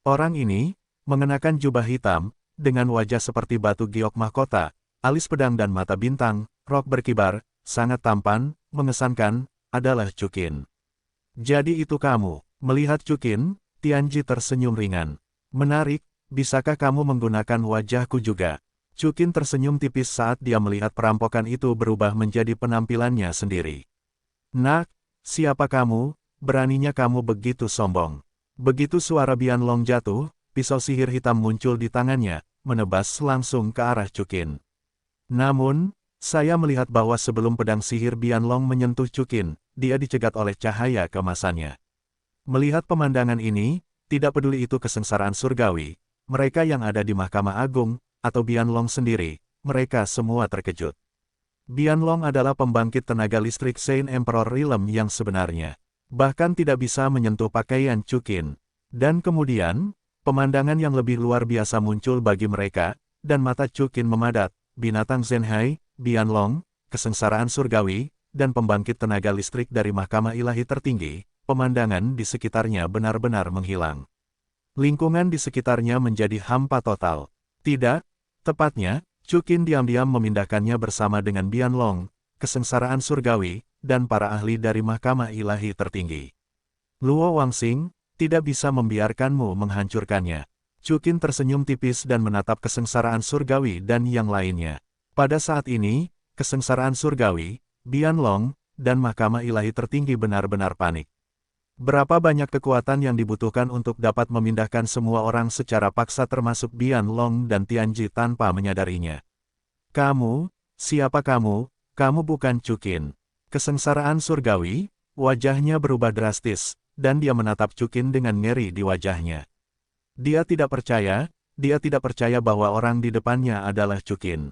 Orang ini, mengenakan jubah hitam, dengan wajah seperti batu giok mahkota, alis pedang dan mata bintang, rok berkibar, sangat tampan, mengesankan, adalah Chu Qin. Jadi itu kamu. Melihat Chu Qin, Tianji tersenyum ringan. Menarik, bisakah kamu menggunakan wajahku juga? Chu Qin tersenyum tipis saat dia melihat perampokan itu berubah menjadi penampilannya sendiri. Nak, siapa kamu? Beraninya kamu begitu sombong. Begitu suara Bianlong jatuh, pisau sihir hitam muncul di tangannya, menebas langsung ke arah Chu Qin. Namun, saya melihat bahwa sebelum pedang sihir Bianlong menyentuh Chu Qin, dia dicegat oleh cahaya kemasannya. Melihat pemandangan ini, tidak peduli itu kesengsaraan surgawi, mereka yang ada di Mahkamah Agung, atau Bianlong sendiri, mereka semua terkejut. Bianlong adalah pembangkit tenaga listrik Saint Emperor Realm yang sebenarnya. Bahkan tidak bisa menyentuh pakaian Chukin. Dan kemudian, pemandangan yang lebih luar biasa muncul bagi mereka, dan mata Chukin memadat, binatang Zenhai, Bianlong, kesengsaraan surgawi, dan pembangkit tenaga listrik dari mahkamah ilahi tertinggi, pemandangan di sekitarnya benar-benar menghilang. Lingkungan di sekitarnya menjadi hampa total. Tidak, tepatnya, Chukin diam-diam memindahkannya bersama dengan Bianlong, kesengsaraan surgawi, dan para ahli dari mahkamah ilahi tertinggi. Luo Wangxing, tidak bisa membiarkanmu menghancurkannya. Chukin tersenyum tipis dan menatap kesengsaraan surgawi dan yang lainnya. Pada saat ini, kesengsaraan surgawi, Bianlong, dan mahkamah ilahi tertinggi benar-benar panik. Berapa banyak kekuatan yang dibutuhkan untuk dapat memindahkan semua orang secara paksa termasuk Bianlong dan Tianji tanpa menyadarinya. Kamu, siapa kamu? Kamu bukan Chukin. Kesengsaraan surgawi, wajahnya berubah drastis, dan dia menatap Chukin dengan ngeri di wajahnya. Dia tidak percaya bahwa orang di depannya adalah Chukin.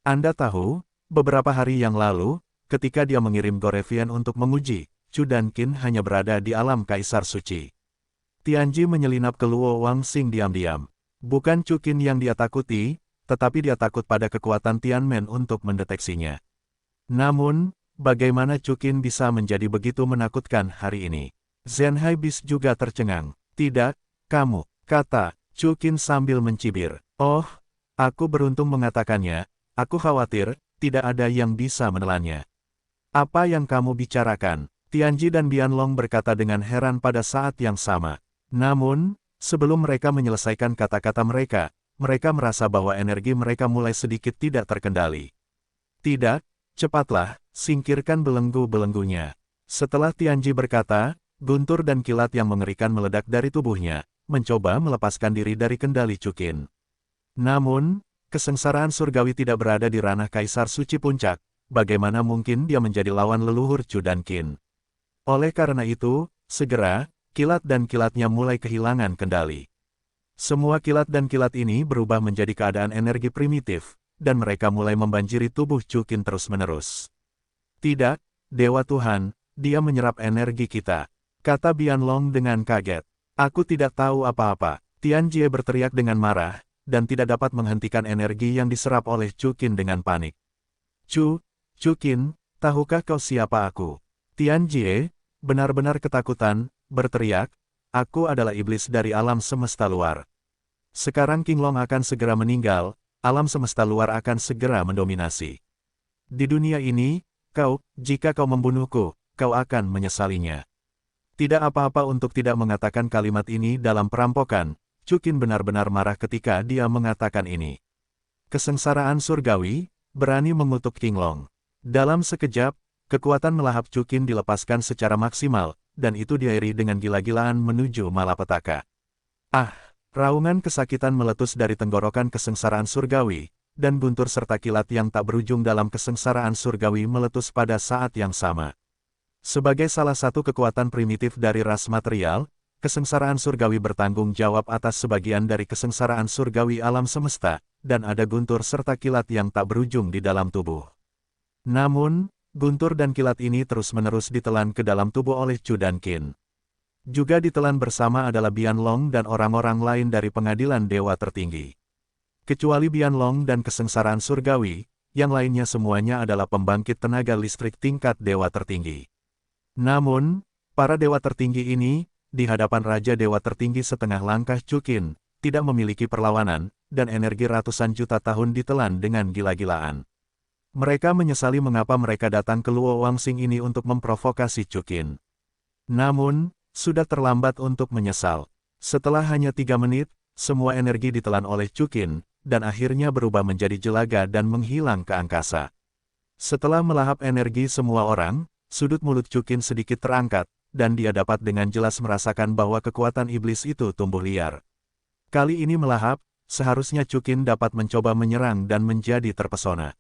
Anda tahu, beberapa hari yang lalu, ketika dia mengirim Gorevian untuk menguji, Chu dan Qin hanya berada di alam Kaisar Suci. Tianji menyelinap ke Luo Wangxing diam-diam. Bukan Chukin yang dia takuti, tetapi dia takut pada kekuatan Tianmen untuk mendeteksinya. Namun, bagaimana Chukin bisa menjadi begitu menakutkan hari ini? Zenhai Beast juga tercengang. Tidak, kamu, kata Chukin sambil mencibir. Oh, aku beruntung mengatakannya, aku khawatir, tidak ada yang bisa menelannya. Apa yang kamu bicarakan? Tianji dan Bianlong berkata dengan heran pada saat yang sama. Namun, sebelum mereka menyelesaikan kata-kata mereka, mereka merasa bahwa energi mereka mulai sedikit tidak terkendali. Tidak, cepatlah, singkirkan belenggu-belenggunya. Setelah Tianji berkata, guntur dan kilat yang mengerikan meledak dari tubuhnya, mencoba melepaskan diri dari kendali Chukin. Namun, kesengsaraan surgawi tidak berada di ranah Kaisar Suci Puncak, bagaimana mungkin dia menjadi lawan leluhur Chu dan Qin? Oleh karena itu, segera, kilat dan kilatnya mulai kehilangan kendali. Semua kilat dan kilat ini berubah menjadi keadaan energi primitif, dan mereka mulai membanjiri tubuh Chukin terus-menerus. Tidak, Dewa Tuhan, dia menyerap energi kita, kata Bianlong dengan kaget. Aku tidak tahu apa-apa. Tianjie berteriak dengan marah, dan tidak dapat menghentikan energi yang diserap oleh Chukin dengan panik. Chukin, tahukah kau siapa aku? Tianjie, benar-benar ketakutan, berteriak, aku adalah iblis dari alam semesta luar. Sekarang Qinglong akan segera meninggal, alam semesta luar akan segera mendominasi. Di dunia ini, jika kau membunuhku, kau akan menyesalinya. Tidak apa-apa untuk tidak mengatakan kalimat ini dalam perampokan, Chukin benar-benar marah ketika dia mengatakan ini. Kesengsaraan surgawi, berani mengutuk Qinglong. Dalam sekejap, kekuatan melahap Chukin dilepaskan secara maksimal, dan itu diairi dengan gila-gilaan menuju malapetaka. Raungan kesakitan meletus dari tenggorokan kesengsaraan surgawi, dan guntur serta kilat yang tak berujung dalam kesengsaraan surgawi meletus pada saat yang sama. Sebagai salah satu kekuatan primitif dari ras material, kesengsaraan surgawi bertanggung jawab atas sebagian dari kesengsaraan surgawi alam semesta, dan ada guntur serta kilat yang tak berujung di dalam tubuh. Namun, guntur dan kilat ini terus-menerus ditelan ke dalam tubuh oleh Chu dan Qin. Juga ditelan bersama adalah Bianlong dan orang-orang lain dari pengadilan dewa tertinggi. Kecuali Bianlong dan kesengsaraan surgawi, yang lainnya semuanya adalah pembangkit tenaga listrik tingkat dewa tertinggi. Namun, para dewa tertinggi ini, di hadapan Raja Dewa Tertinggi setengah langkah Chukin, tidak memiliki perlawanan, dan energi ratusan juta tahun ditelan dengan gila-gilaan. Mereka menyesali mengapa mereka datang ke Luo Wangxing ini untuk memprovokasi Chukin. Namun, sudah terlambat untuk menyesal. Setelah hanya 3 menit, semua energi ditelan oleh Chukin, dan akhirnya berubah menjadi jelaga dan menghilang ke angkasa. Setelah melahap energi semua orang, sudut mulut Chukin sedikit terangkat, dan dia dapat dengan jelas merasakan bahwa kekuatan iblis itu tumbuh liar. Kali ini melahap, seharusnya Chukin dapat mencoba menyerang dan menjadi terpesona.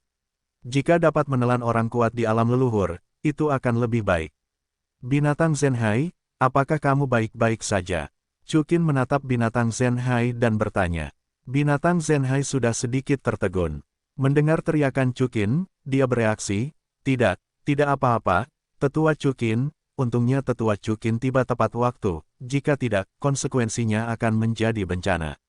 Jika dapat menelan orang kuat di alam leluhur, itu akan lebih baik. Binatang Zenhai, apakah kamu baik-baik saja? Chukin menatap binatang Zenhai dan bertanya. Binatang Zenhai sudah sedikit tertegun. Mendengar teriakan Chukin, dia bereaksi, tidak apa-apa, Tetua Chukin, untungnya Tetua Chukin tiba tepat waktu, jika tidak, konsekuensinya akan menjadi bencana.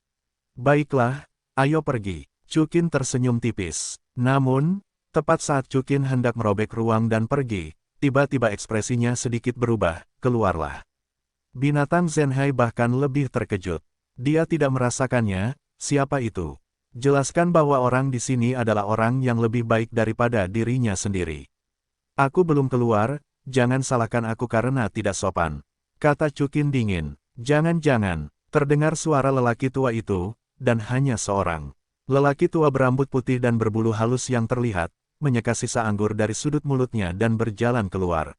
Baiklah, ayo pergi. Chukin tersenyum tipis. Namun, tepat saat Chukin hendak merobek ruang dan pergi, tiba-tiba ekspresinya sedikit berubah, keluarlah. Binatang Zenhai bahkan lebih terkejut. Dia tidak merasakannya, siapa itu? Jelaskan bahwa orang di sini adalah orang yang lebih baik daripada dirinya sendiri. Aku belum keluar, jangan salahkan aku karena tidak sopan. Kata Chukin dingin. Jangan-jangan, terdengar suara lelaki tua itu, dan hanya seorang. Lelaki tua berambut putih dan berbulu halus yang terlihat, menyeka sisa anggur dari sudut mulutnya dan berjalan keluar.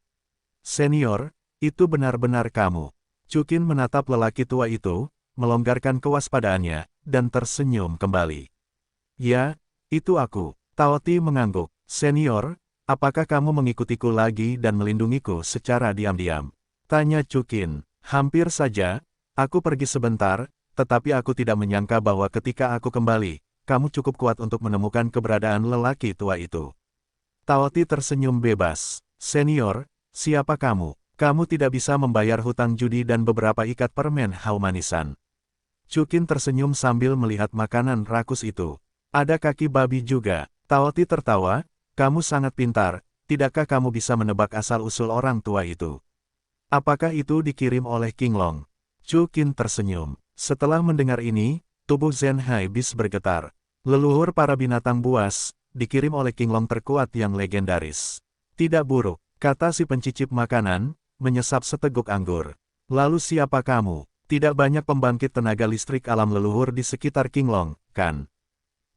Senior, itu benar-benar kamu. Chukin menatap lelaki tua itu, melonggarkan kewaspadaannya, dan tersenyum kembali. Ya, itu aku. Taoti mengangguk. Senior, apakah kamu mengikutiku lagi dan melindungiku secara diam-diam? Tanya Chukin. Hampir saja, aku pergi sebentar, tetapi aku tidak menyangka bahwa ketika aku kembali, kamu cukup kuat untuk menemukan keberadaan lelaki tua itu. Taoti tersenyum bebas. Senior, siapa kamu? Kamu tidak bisa membayar hutang judi dan beberapa ikat permen haumanisan. Chukin tersenyum sambil melihat makanan rakus itu. Ada kaki babi juga. Taoti tertawa, kamu sangat pintar, tidakkah kamu bisa menebak asal-usul orang tua itu? Apakah itu dikirim oleh King Long? Chukin tersenyum. Setelah mendengar ini, tubuh Zenhai Beast bergetar. Leluhur para binatang buas, dikirim oleh King Long terkuat yang legendaris. Tidak buruk, kata si pencicip makanan, menyesap seteguk anggur. Lalu siapa kamu? Tidak banyak pembangkit tenaga listrik alam leluhur di sekitar King Long, kan?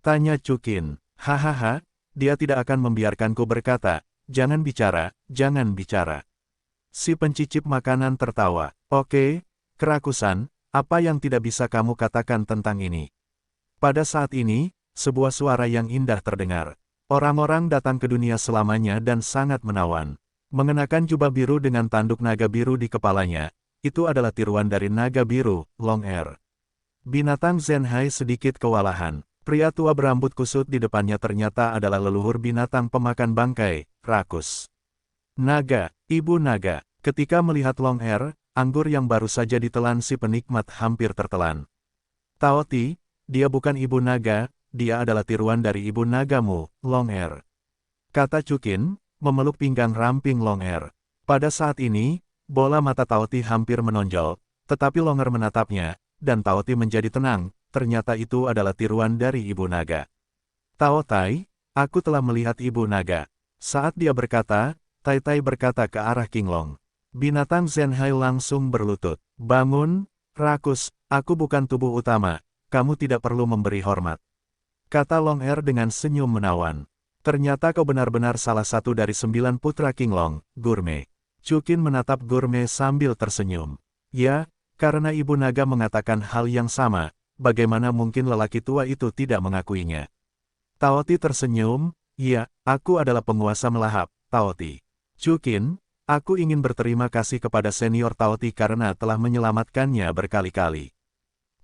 Tanya Chukin. Hahaha, dia tidak akan membiarkanku berkata, jangan bicara, jangan bicara. Si pencicip makanan tertawa. Oke, kerakusan, apa yang tidak bisa kamu katakan tentang ini? Pada saat ini, sebuah suara yang indah terdengar. Orang-orang datang ke dunia selamanya dan sangat menawan. Mengenakan jubah biru dengan tanduk naga biru di kepalanya, itu adalah tiruan dari naga biru, Long Air. Binatang Zenhai sedikit kewalahan. Pria tua berambut kusut di depannya ternyata adalah leluhur binatang pemakan bangkai, rakus. Naga, ibu naga. Ketika melihat Long Air, anggur yang baru saja ditelan si penikmat hampir tertelan. Taoti, dia bukan ibu naga, dia adalah tiruan dari ibu nagamu, Long Air. Kata Chukin, memeluk pinggang ramping Long Air. Pada saat ini, bola mata Taoti hampir menonjol, tetapi Long Air menatapnya, dan Taoti menjadi tenang, ternyata itu adalah tiruan dari ibu naga. Taotai, aku telah melihat ibu naga. Saat dia berkata, Tai Tai berkata ke arah King Long. Binatang Zenhai langsung berlutut. Bangun, rakus, aku bukan tubuh utama, kamu tidak perlu memberi hormat. Kata Long Air dengan senyum menawan. Ternyata kau benar-benar salah satu dari 9 putra King Long, Gourmet. Chukin menatap Gourmet sambil tersenyum. Ya, karena ibu naga mengatakan hal yang sama, bagaimana mungkin lelaki tua itu tidak mengakuinya? Taoti tersenyum, ya, aku adalah penguasa melahap, Taoti. Chukin, aku ingin berterima kasih kepada senior Taoti karena telah menyelamatkannya berkali-kali.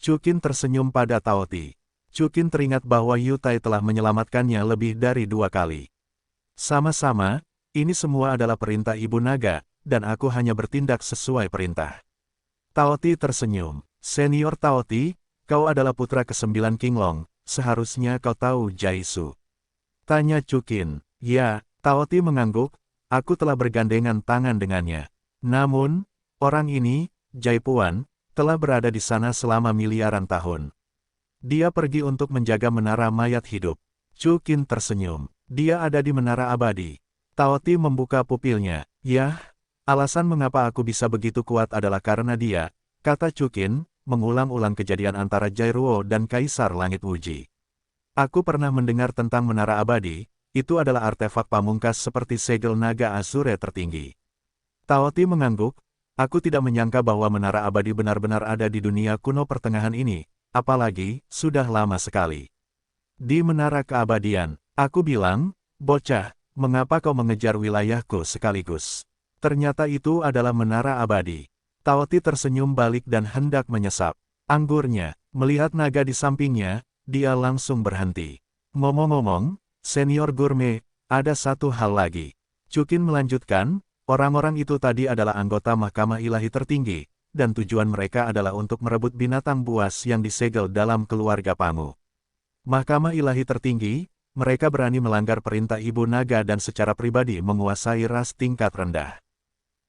Chukin tersenyum pada Taoti. Chukin teringat bahwa Yu Tai telah menyelamatkannya lebih dari 2 kali. Sama-sama, ini semua adalah perintah Ibu Naga, dan aku hanya bertindak sesuai perintah. Taoti tersenyum. Senior Taoti, kau adalah putra ke-9 King Long, seharusnya kau tahu Jaisu. Tanya Chukin. Ya, Taoti mengangguk. Aku telah bergandengan tangan dengannya. Namun, orang ini, Jaipuan, telah berada di sana selama miliaran tahun. Dia pergi untuk menjaga menara mayat hidup. Chukin tersenyum. Dia ada di menara abadi. Taoti membuka pupilnya. Yah, alasan mengapa aku bisa begitu kuat adalah karena dia, kata Chukin, mengulang-ulang kejadian antara Jairuo dan Kaisar Langit Wuji. Aku pernah mendengar tentang menara abadi. Itu adalah artefak pamungkas seperti segel naga Azure tertinggi. Taoti mengangguk, aku tidak menyangka bahwa menara abadi benar-benar ada di dunia kuno pertengahan ini, apalagi, sudah lama sekali. Di menara keabadian, aku bilang, bocah, mengapa kau mengejar wilayahku sekaligus? Ternyata itu adalah menara abadi. Taoti tersenyum balik dan hendak menyesap. Anggurnya, melihat naga di sampingnya, dia langsung berhenti. Ngomong-ngomong, Senior Gourmet, ada satu hal lagi. Chukin melanjutkan, orang-orang itu tadi adalah anggota Mahkamah Ilahi tertinggi, dan tujuan mereka adalah untuk merebut binatang buas yang disegel dalam keluarga Pangu. Mahkamah Ilahi tertinggi, mereka berani melanggar perintah Ibu Naga dan secara pribadi menguasai ras tingkat rendah.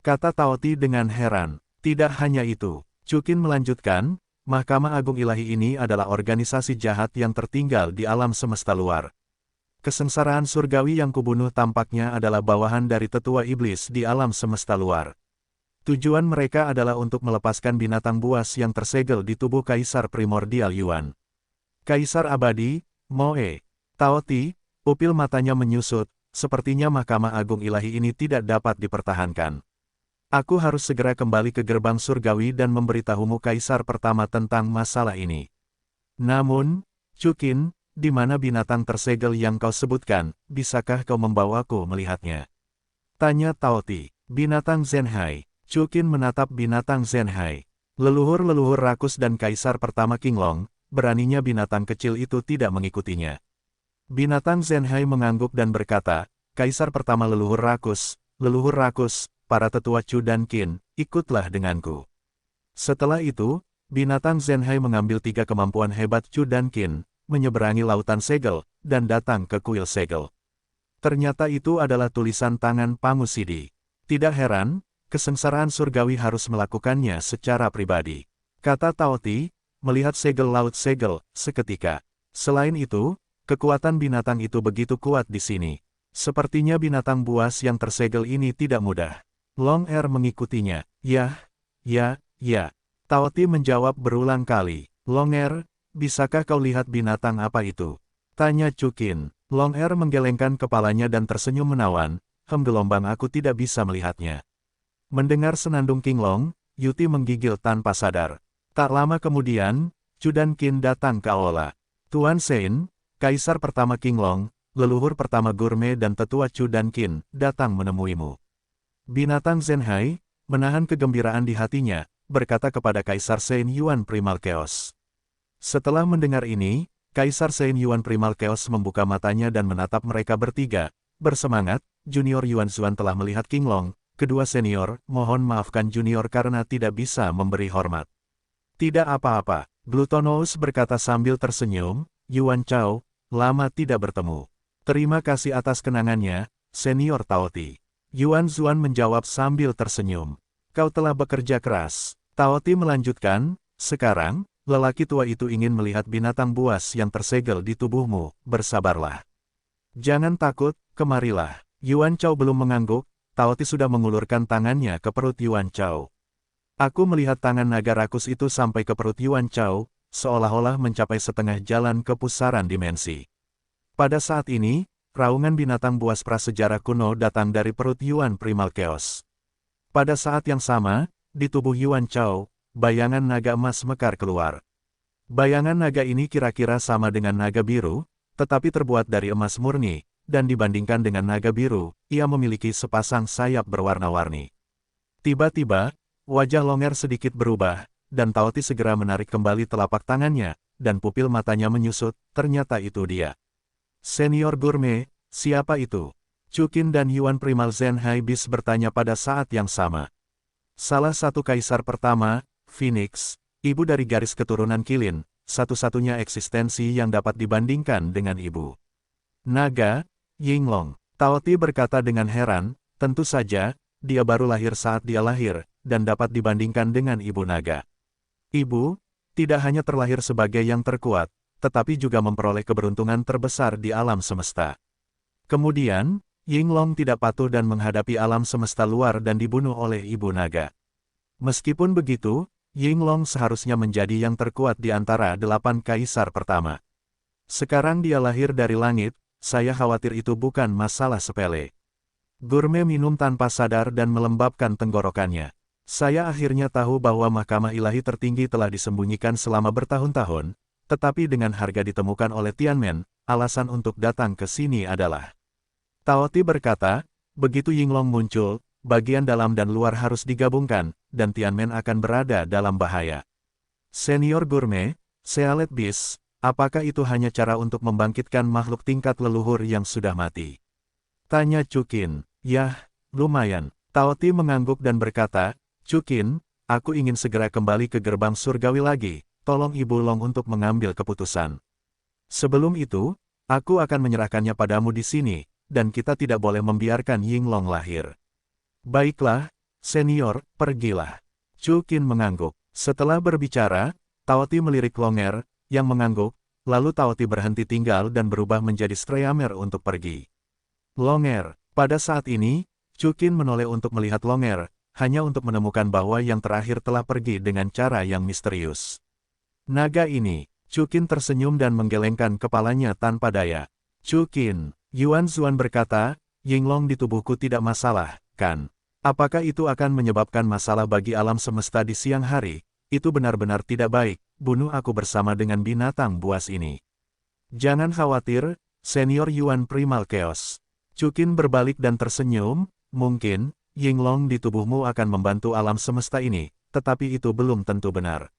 Kata Taoti dengan heran. Tidak hanya itu, Chukin melanjutkan, Mahkamah Agung Ilahi ini adalah organisasi jahat yang tertinggal di alam semesta luar. Kesengsaraan surgawi yang kubunuh tampaknya adalah bawahan dari tetua iblis di alam semesta luar. Tujuan mereka adalah untuk melepaskan binatang buas yang tersegel di tubuh Kaisar Primordial Yuan. Kaisar Abadi, Moe. Taoti, pupil matanya menyusut, sepertinya Mahkamah Agung Ilahi ini tidak dapat dipertahankan. Aku harus segera kembali ke gerbang surgawi dan memberitahumu Kaisar pertama tentang masalah ini. Namun, Chukin, di mana binatang tersegel yang kau sebutkan, bisakah kau membawaku melihatnya? Tanya Taoti. Binatang Zenhai. Chukin menatap binatang Zenhai. Leluhur-leluhur rakus dan Kaisar pertama Qinglong, beraninya binatang kecil itu tidak mengikutinya. Binatang Zenhai mengangguk dan berkata, Kaisar pertama leluhur rakus, para tetua Chu dan Qin, ikutlah denganku. Setelah itu, binatang Zenhai mengambil 3 kemampuan hebat Chu dan Qin, menyeberangi lautan segel, dan datang ke kuil segel. Ternyata itu adalah tulisan tangan Pangu Sidi. Tidak heran, kesengsaraan surgawi harus melakukannya secara pribadi. Kata Taoti, melihat segel laut segel, seketika. Selain itu, kekuatan binatang itu begitu kuat di sini. Sepertinya binatang buas yang tersegel ini tidak mudah. Long Er mengikutinya. Ya. Taoti menjawab berulang kali. Long Er, bisakah kau lihat binatang apa itu? Tanya Chukin. Long Er menggelengkan kepalanya dan tersenyum menawan. Gelombang aku tidak bisa melihatnya. Mendengar senandung Qinglong, Yuti menggigil tanpa sadar. Tak lama kemudian, Chu dan Qin datang ke aula. Tuan Sein, Kaisar pertama Qinglong, leluhur pertama Gurme dan tetua Chu dan Qin, datang menemuimu. Binatang Zenhai, menahan kegembiraan di hatinya, berkata kepada Kaisar Sein Yuan Primal Chaos. Setelah mendengar ini, Kaisar Sein Yuan Primal Chaos membuka matanya dan menatap mereka bertiga. Bersemangat, Junior Yuan Zuan telah melihat Qinglong, kedua senior, mohon maafkan Junior karena tidak bisa memberi hormat. Tidak apa-apa, Glutonous berkata sambil tersenyum, Yuan Chao, lama tidak bertemu. Terima kasih atas kenangannya, Senior Taoti. Yuan Zuan menjawab sambil tersenyum. Kau telah bekerja keras. Taoti melanjutkan, sekarang, lelaki tua itu ingin melihat binatang buas yang tersegel di tubuhmu, bersabarlah. Jangan takut, kemarilah. Yuan Chao belum mengangguk, Taoti sudah mengulurkan tangannya ke perut Yuan Chao. Aku melihat tangan naga rakus itu sampai ke perut Yuan Chao, seolah-olah mencapai setengah jalan ke pusaran dimensi. Pada saat ini, raungan binatang buas prasejarah kuno datang dari perut Yuan Primal Chaos. Pada saat yang sama, di tubuh Yuan Chao, bayangan naga emas mekar keluar. Bayangan naga ini kira-kira sama dengan naga biru, tetapi terbuat dari emas murni, dan dibandingkan dengan naga biru, ia memiliki sepasang sayap berwarna-warni. Tiba-tiba, wajah Long Er sedikit berubah, dan Taoti segera menarik kembali telapak tangannya, dan pupil matanya menyusut, ternyata itu dia. Senior Gurme, siapa itu? Chukin dan Yuan Primal Zenhai Beast bertanya pada saat yang sama. Salah satu kaisar pertama, Phoenix, ibu dari garis keturunan Qilin, satu-satunya eksistensi yang dapat dibandingkan dengan ibu naga, Yinglong. Taoti berkata dengan heran, tentu saja, dia baru lahir saat dia lahir, dan dapat dibandingkan dengan ibu naga. Ibu, tidak hanya terlahir sebagai yang terkuat, tetapi juga memperoleh keberuntungan terbesar di alam semesta. Kemudian, Yinglong tidak patuh dan menghadapi alam semesta luar dan dibunuh oleh ibu naga. Meskipun begitu, Yinglong seharusnya menjadi yang terkuat di antara 8 kaisar pertama. Sekarang dia lahir dari langit, saya khawatir itu bukan masalah sepele. Gurme minum tanpa sadar dan melembabkan tenggorokannya. Saya akhirnya tahu bahwa Mahkamah Ilahi tertinggi telah disembunyikan selama bertahun-tahun, tetapi dengan harga ditemukan oleh Tianmen, alasan untuk datang ke sini adalah. Taoti berkata, begitu Yinglong muncul, bagian dalam dan luar harus digabungkan, dan Tianmen akan berada dalam bahaya. Senior Gurme, Sealet Beast, apakah itu hanya cara untuk membangkitkan makhluk tingkat leluhur yang sudah mati? Tanya Chukin. Yah, lumayan. Tao Ti mengangguk dan berkata, Chukin, aku ingin segera kembali ke gerbang surgawi lagi, tolong Ibu Long untuk mengambil keputusan. Sebelum itu, aku akan menyerahkannya padamu di sini, dan kita tidak boleh membiarkan Yinglong lahir. Baiklah, senior, pergilah. Chukin mengangguk. Setelah berbicara, Tao Ti melirik Longer, yang mengangguk, lalu Tao Ti berhenti tinggal dan berubah menjadi Streamer untuk pergi. Longer. Pada saat ini, Chukin menoleh untuk melihat Longer, hanya untuk menemukan bahwa yang terakhir telah pergi dengan cara yang misterius. Naga ini, Chukin tersenyum dan menggelengkan kepalanya tanpa daya. Chukin, Yuan Zuan berkata, Yinglong di tubuhku tidak masalah, kan? Apakah itu akan menyebabkan masalah bagi alam semesta di siang hari? Itu benar-benar tidak baik, bunuh aku bersama dengan binatang buas ini. Jangan khawatir, senior Yuan Primal Chaos. Chukin berbalik dan tersenyum, mungkin, Yinglong di tubuhmu akan membantu alam semesta ini, tetapi itu belum tentu benar.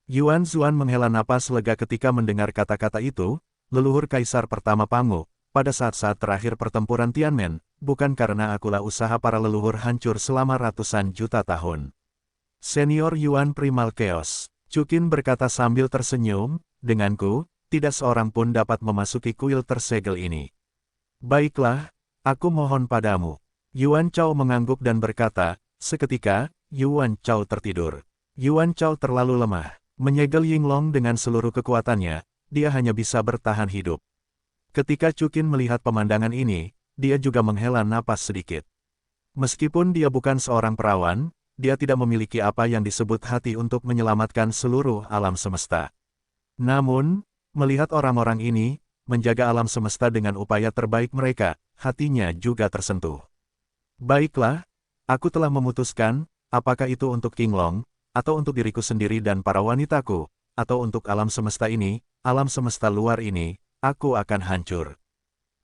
Yuan Zuan menghela napas lega ketika mendengar kata-kata itu, leluhur kaisar pertama Pangu, pada saat-saat terakhir pertempuran Tianmen, bukan karena akulah usaha para leluhur hancur selama ratusan juta tahun. Senior Yuan Primal Chaos, Chukin berkata sambil tersenyum, denganku, tidak seorang pun dapat memasuki kuil tersegel ini. Baiklah, aku mohon padamu. Yuan Chao mengangguk dan berkata, seketika, Yuan Chao tertidur. Yuan Chao terlalu lemah. Menyegel Yinglong dengan seluruh kekuatannya, dia hanya bisa bertahan hidup. Ketika Chukin melihat pemandangan ini, dia juga menghela napas sedikit. Meskipun dia bukan seorang perawan, dia tidak memiliki apa yang disebut hati untuk menyelamatkan seluruh alam semesta. Namun, melihat orang-orang ini, menjaga alam semesta dengan upaya terbaik mereka, hatinya juga tersentuh. Baiklah, aku telah memutuskan, apakah itu untuk Yinglong, atau untuk diriku sendiri dan para wanitaku, atau untuk alam semesta ini, alam semesta luar ini, aku akan hancur.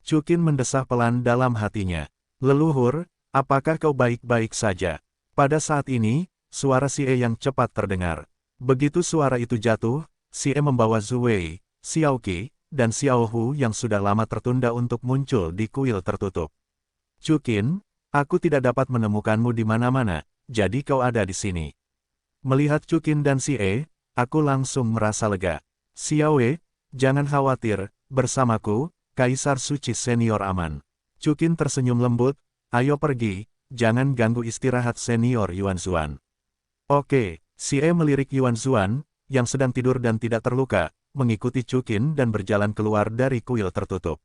Chukin mendesah pelan dalam hatinya. Leluhur, apakah kau baik-baik saja? Pada saat ini, suara Xie yang cepat terdengar. Begitu suara itu jatuh, Xie membawa Zhu Wei, Xiao Qi, dan Xiao Hu yang sudah lama tertunda untuk muncul di kuil tertutup. Chukin, aku tidak dapat menemukanmu di mana-mana, jadi kau ada di sini. Melihat Chukin dan Xie, aku langsung merasa lega. Xiao Wei, jangan khawatir, bersamaku, Kaisar Suci Senior aman. Chukin tersenyum lembut, ayo pergi. Jangan ganggu istirahat senior Yuan Zuan. Oke, Xie melirik Yuan Zuan, yang sedang tidur dan tidak terluka, mengikuti Chukin dan berjalan keluar dari kuil tertutup.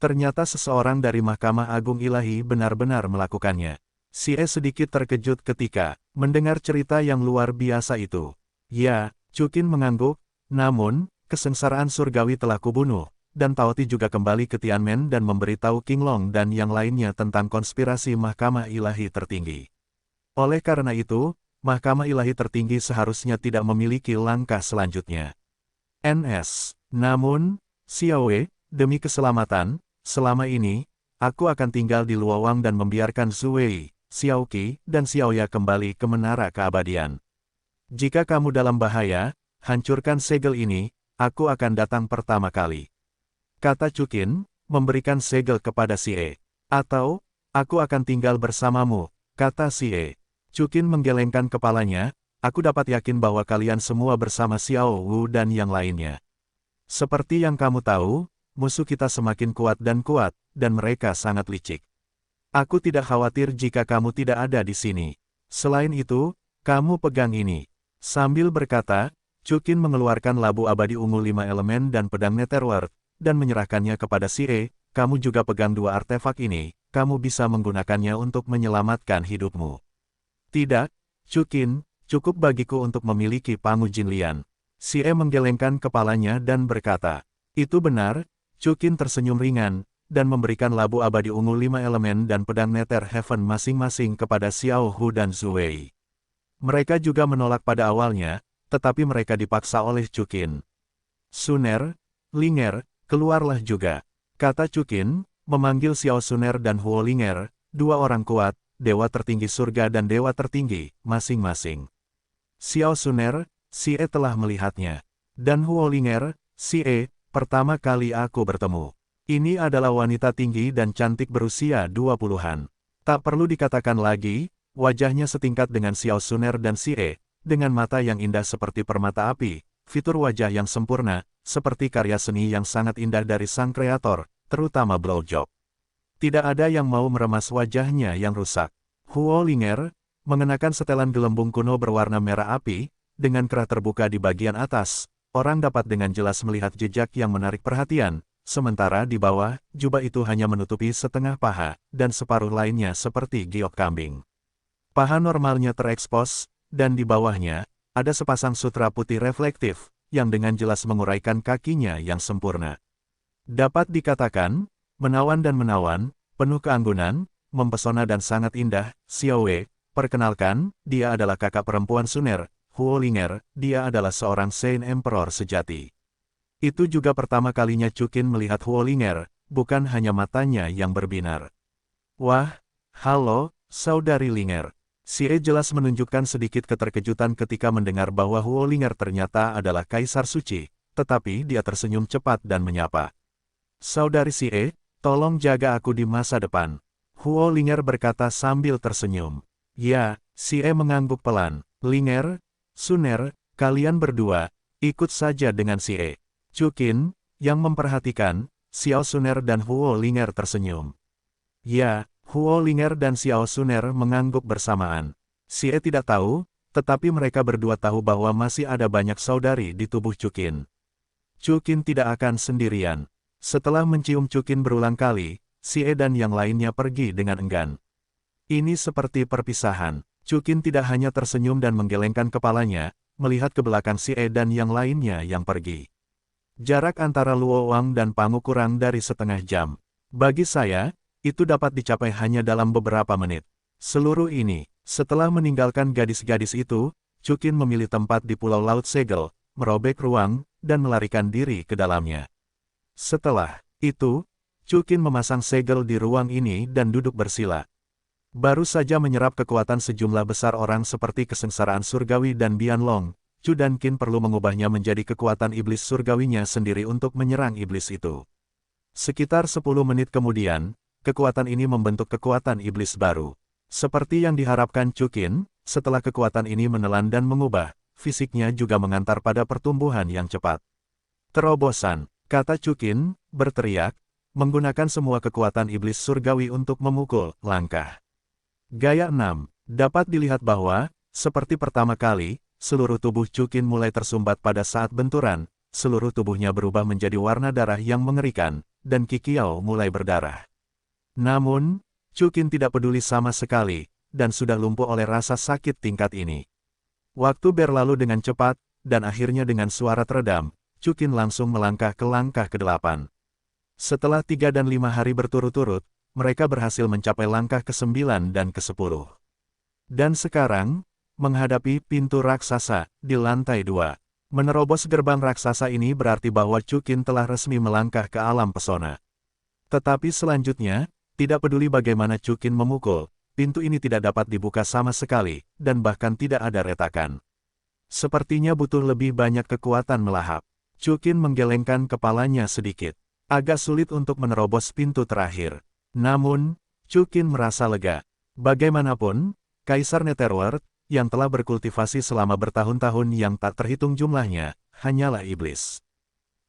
Ternyata seseorang dari Mahkamah Agung Ilahi benar-benar melakukannya. Xie sedikit terkejut ketika mendengar cerita yang luar biasa itu. Ya, Chukin mengangguk, namun, kesengsaraan surgawi telah kubunuh. Dan Tao Ti juga kembali ke Tianmen dan memberitahu Yinglong dan yang lainnya tentang konspirasi Mahkamah Ilahi Tertinggi. Oleh karena itu, Mahkamah Ilahi Tertinggi seharusnya tidak memiliki langkah selanjutnya. NS. Namun, Xiao Wei, demi keselamatan, selama ini, aku akan tinggal di Luoyang dan membiarkan Zhu Wei, Xiao Qi, dan Xiao Ya kembali ke Menara Keabadian. Jika kamu dalam bahaya, hancurkan segel ini, aku akan datang pertama kali. Kata Chukin, memberikan segel kepada Xie. Atau, aku akan tinggal bersamamu, kata Xie. Chukin menggelengkan kepalanya, aku dapat yakin bahwa kalian semua bersama Xiao Wu dan yang lainnya. Seperti yang kamu tahu, musuh kita semakin kuat, dan mereka sangat licik. Aku tidak khawatir jika kamu tidak ada di sini. Selain itu, kamu pegang ini. Sambil berkata, Chukin mengeluarkan labu abadi ungu 5 elemen dan pedang Netherworld, dan menyerahkannya kepada Xie, kamu juga pegang dua artefak ini, kamu bisa menggunakannya untuk menyelamatkan hidupmu. Tidak, Chukin, cukup bagiku untuk memiliki Pangu Jinlian. Xie menggelengkan kepalanya dan berkata, itu benar, Chukin tersenyum ringan, dan memberikan labu abadi ungu 5 elemen dan pedang Nether Heaven masing-masing kepada Xiao Hu dan Zhu Wei. Mereka juga menolak pada awalnya, tetapi mereka dipaksa oleh Chukin. Suner, Linger, keluarlah juga, kata Chukin, memanggil Xiao Suner dan Huo Linger, dua orang kuat, dewa tertinggi surga dan dewa tertinggi, masing-masing. Xiao Suner, Xie telah melihatnya. Dan Huo Linger, Xie, pertama kali aku bertemu. Ini adalah wanita tinggi dan cantik berusia 20-an. Tak perlu dikatakan lagi, wajahnya setingkat dengan Xiao Suner dan Xie, dengan mata yang indah seperti permata api, fitur wajah yang sempurna, seperti karya seni yang sangat indah dari sang kreator, terutama blowjob. Tidak ada yang mau meremas wajahnya yang rusak. Huo Linger, mengenakan setelan gelembung kuno berwarna merah api, dengan kerah terbuka di bagian atas, orang dapat dengan jelas melihat jejak yang menarik perhatian. Sementara di bawah, jubah itu hanya menutupi setengah paha, dan separuh lainnya seperti giok kambing. Paha normalnya terekspos, dan di bawahnya, ada sepasang sutra putih reflektif, yang dengan jelas menguraikan kakinya yang sempurna. Dapat dikatakan, menawan dan menawan, penuh keanggunan, mempesona dan sangat indah. Xiao Wei, perkenalkan, dia adalah kakak perempuan Suner, Huo Linger, dia adalah seorang Saint Emperor sejati. Itu juga pertama kalinya Chukin melihat Huo Linger, bukan hanya matanya yang berbinar. Wah, halo, saudari Linger. Xie jelas menunjukkan sedikit keterkejutan ketika mendengar bahwa Huo Linger ternyata adalah Kaisar Suci, tetapi dia tersenyum cepat dan menyapa. Saudari Xie, tolong jaga aku di masa depan. Huo Linger berkata sambil tersenyum. Ya, Xie mengangguk pelan. Linger, Suner, kalian berdua, ikut saja dengan Xie. Chukin, yang memperhatikan, Xiao Suner dan Huo Linger tersenyum. Ya, Huo Linger dan Xiao Suner mengangguk bersamaan. Xie tidak tahu, tetapi mereka berdua tahu bahwa masih ada banyak saudari di tubuh Chukin. Chukin tidak akan sendirian. Setelah mencium Chukin berulang kali, Xie dan yang lainnya pergi dengan enggan. Ini seperti perpisahan. Chukin tidak hanya tersenyum dan menggelengkan kepalanya, melihat ke belakang Xie dan yang lainnya yang pergi. Jarak antara Luo Wang dan Pangu kurang dari setengah jam. Bagi saya, itu dapat dicapai hanya dalam beberapa menit. Seluruh ini, setelah meninggalkan gadis-gadis itu, Chukin memilih tempat di Pulau Laut Segel, merobek ruang, dan melarikan diri ke dalamnya. Setelah itu, Chukin memasang segel di ruang ini dan duduk bersila. Baru saja menyerap kekuatan sejumlah besar orang seperti kesengsaraan surgawi dan Bianlong, Chu dan Qin perlu mengubahnya menjadi kekuatan iblis surgawinya sendiri untuk menyerang iblis itu. Sekitar 10 menit kemudian, kekuatan ini membentuk kekuatan iblis baru. Seperti yang diharapkan Chu Qin, setelah kekuatan ini menelan dan mengubah, fisiknya juga mengantar pada pertumbuhan yang cepat. Terobosan, kata Chu Qin, berteriak, menggunakan semua kekuatan iblis surgawi untuk memukul langkah. Gaya 6, dapat dilihat bahwa, seperti pertama kali, seluruh tubuh Chukin mulai tersumbat pada saat benturan, seluruh tubuhnya berubah menjadi warna darah yang mengerikan, dan Kikiao mulai berdarah. Namun, Chukin tidak peduli sama sekali, dan sudah lumpuh oleh rasa sakit tingkat ini. Waktu berlalu dengan cepat, dan akhirnya dengan suara teredam, Chukin langsung melangkah ke langkah ke-8. Setelah 3 dan 5 hari berturut-turut, mereka berhasil mencapai langkah ke-9 dan ke-10. Dan sekarang, menghadapi pintu raksasa di lantai 2. Menerobos gerbang raksasa ini berarti bahwa Chukin telah resmi melangkah ke alam pesona. Tetapi selanjutnya, tidak peduli bagaimana Chukin memukul, pintu ini tidak dapat dibuka sama sekali, dan bahkan tidak ada retakan. Sepertinya butuh lebih banyak kekuatan melahap. Chukin menggelengkan kepalanya sedikit. Agak sulit untuk menerobos pintu terakhir. Namun, Chukin merasa lega. Bagaimanapun, Kaisar Netherworld, yang telah berkultivasi selama bertahun-tahun yang tak terhitung jumlahnya, hanyalah iblis.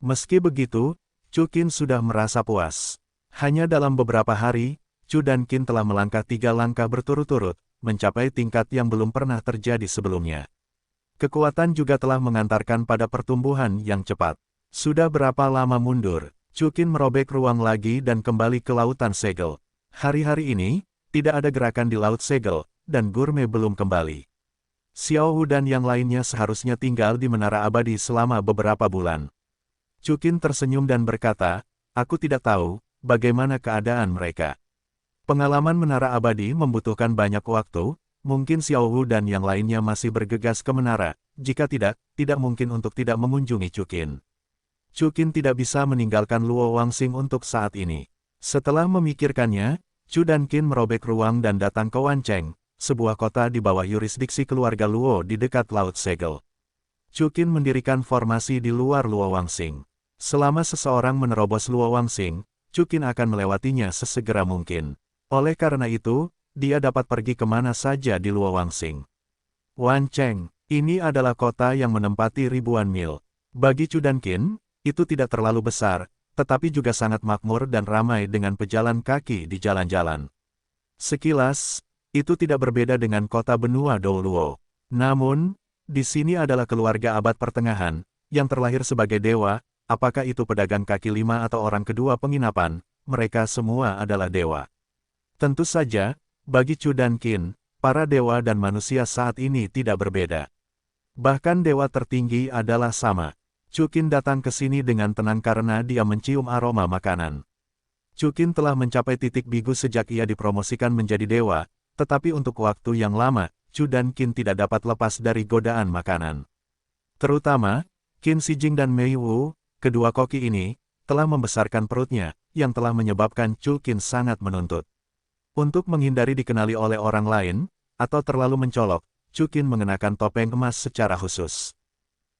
Meski begitu, Chukin sudah merasa puas. Hanya dalam beberapa hari, Chu dan Qin telah melangkah 3 langkah berturut-turut, mencapai tingkat yang belum pernah terjadi sebelumnya. Kekuatan juga telah mengantarkan pada pertumbuhan yang cepat. Sudah berapa lama mundur, Chukin merobek ruang lagi dan kembali ke lautan segel. Hari-hari ini, tidak ada gerakan di laut segel, dan Gurme belum kembali. Xiao Hu dan yang lainnya seharusnya tinggal di Menara Abadi selama beberapa bulan. Chukin tersenyum dan berkata, aku tidak tahu, bagaimana keadaan mereka. Pengalaman Menara Abadi membutuhkan banyak waktu, mungkin Xiao Hu dan yang lainnya masih bergegas ke menara, jika tidak mungkin untuk tidak mengunjungi Chukin. Chukin tidak bisa meninggalkan Luo Wangxing untuk saat ini. Setelah memikirkannya, Chu dan Qin merobek ruang dan datang ke Wancheng, sebuah kota di bawah yurisdiksi keluarga Luo di dekat Laut Segel. Chukin mendirikan formasi di luar Luo Wangxing. Selama seseorang menerobos Luo Wangxing, Chukin akan melewatinya sesegera mungkin. Oleh karena itu, dia dapat pergi kemana saja di Luowangsing. Wancheng, ini adalah kota yang menempati ribuan mil. Bagi Chudankin, itu tidak terlalu besar, tetapi juga sangat makmur dan ramai dengan pejalan kaki di jalan-jalan. Sekilas, itu tidak berbeda dengan kota benua Douluo. Namun, di sini adalah keluarga abad pertengahan, yang terlahir sebagai dewa, apakah itu pedagang kaki lima atau orang kedua penginapan, mereka semua adalah dewa. Tentu saja, bagi Chudankin, para dewa dan manusia saat ini tidak berbeda. Bahkan dewa tertinggi adalah sama. Chukin datang ke sini dengan tenang karena dia mencium aroma makanan. Chukin telah mencapai titik bigu sejak ia dipromosikan menjadi dewa, tetapi untuk waktu yang lama, Chudankin tidak dapat lepas dari godaan makanan. Terutama, Qin Shijing dan Mei Wu, kedua koki ini, telah membesarkan perutnya, yang telah menyebabkan Chukin sangat menuntut. Untuk menghindari dikenali oleh orang lain, atau terlalu mencolok, Chukin mengenakan topeng emas secara khusus.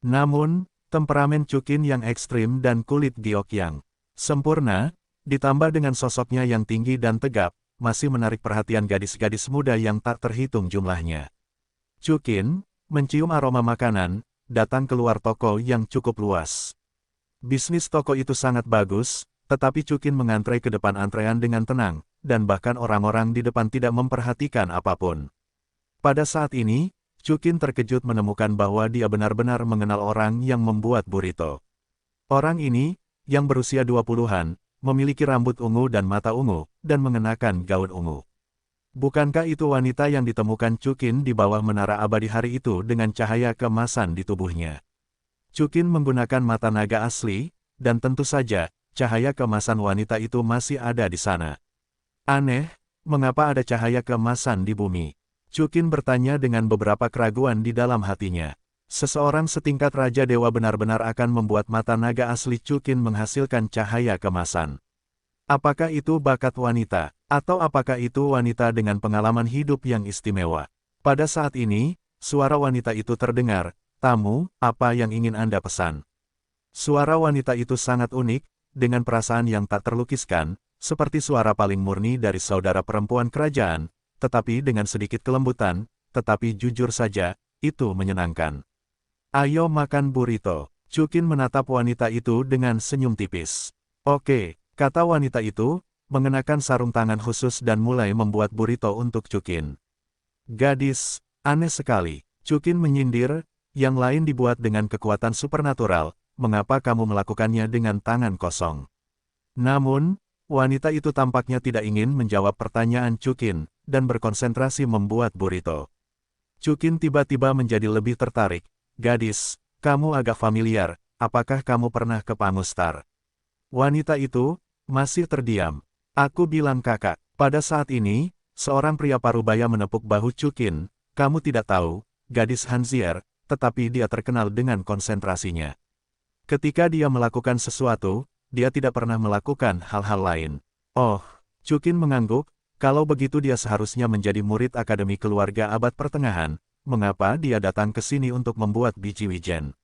Namun, temperamen Chukin yang ekstrim dan kulit giok yang sempurna, ditambah dengan sosoknya yang tinggi dan tegap, masih menarik perhatian gadis-gadis muda yang tak terhitung jumlahnya. Chukin, mencium aroma makanan, datang keluar toko yang cukup luas. Bisnis toko itu sangat bagus, tetapi Chukin mengantre ke depan antrean dengan tenang, dan bahkan orang-orang di depan tidak memperhatikan apapun. Pada saat ini, Chukin terkejut menemukan bahwa dia benar-benar mengenal orang yang membuat burrito. Orang ini, yang berusia 20-an, memiliki rambut ungu dan mata ungu, dan mengenakan gaun ungu. Bukankah itu wanita yang ditemukan Chukin di bawah menara abadi hari itu dengan cahaya keemasan di tubuhnya? Chukin menggunakan mata naga asli, dan tentu saja, cahaya keemasan wanita itu masih ada di sana. Aneh, mengapa ada cahaya keemasan di bumi? Chukin bertanya dengan beberapa keraguan di dalam hatinya. Seseorang setingkat Raja Dewa benar-benar akan membuat mata naga asli Chukin menghasilkan cahaya keemasan. Apakah itu bakat wanita, atau apakah itu wanita dengan pengalaman hidup yang istimewa? Pada saat ini, suara wanita itu terdengar, "Tamu, apa yang ingin Anda pesan?" Suara wanita itu sangat unik, dengan perasaan yang tak terlukiskan, seperti suara paling murni dari saudara perempuan kerajaan, tetapi dengan sedikit kelembutan, tetapi jujur saja, itu menyenangkan. "Ayo makan burrito." Chukin menatap wanita itu dengan senyum tipis. "Oke," kata wanita itu, mengenakan sarung tangan khusus dan mulai membuat burrito untuk Chukin. "Gadis, aneh sekali." Chukin menyindir, "yang lain dibuat dengan kekuatan supernatural, mengapa kamu melakukannya dengan tangan kosong?" Namun, wanita itu tampaknya tidak ingin menjawab pertanyaan Chukin, dan berkonsentrasi membuat burrito. Chukin tiba-tiba menjadi lebih tertarik. "Gadis, kamu agak familiar, apakah kamu pernah ke Pangustar?" Wanita itu masih terdiam. "Aku bilang kakak." Pada saat ini, seorang pria parubaya menepuk bahu Chukin. "Kamu tidak tahu, gadis Hanzier, tetapi dia terkenal dengan konsentrasinya. Ketika dia melakukan sesuatu, dia tidak pernah melakukan hal-hal lain." "Oh," Chukin mengangguk, "kalau begitu dia seharusnya menjadi murid Akademi Keluarga Abad Pertengahan. Mengapa dia datang ke sini untuk membuat biji wijen?"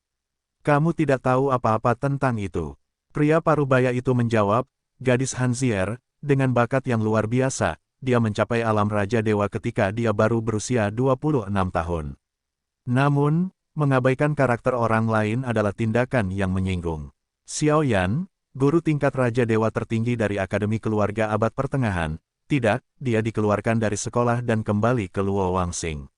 "Kamu tidak tahu apa-apa tentang itu." Pria parubaya itu menjawab, "Gadis Hanzier, dengan bakat yang luar biasa, dia mencapai alam Raja Dewa ketika dia baru berusia 26 tahun. Namun, mengabaikan karakter orang lain adalah tindakan yang menyinggung." Xiao Yan, guru tingkat Raja Dewa tertinggi dari Akademi Keluarga Abad Pertengahan, tidak, dia dikeluarkan dari sekolah dan kembali ke Luowangsing.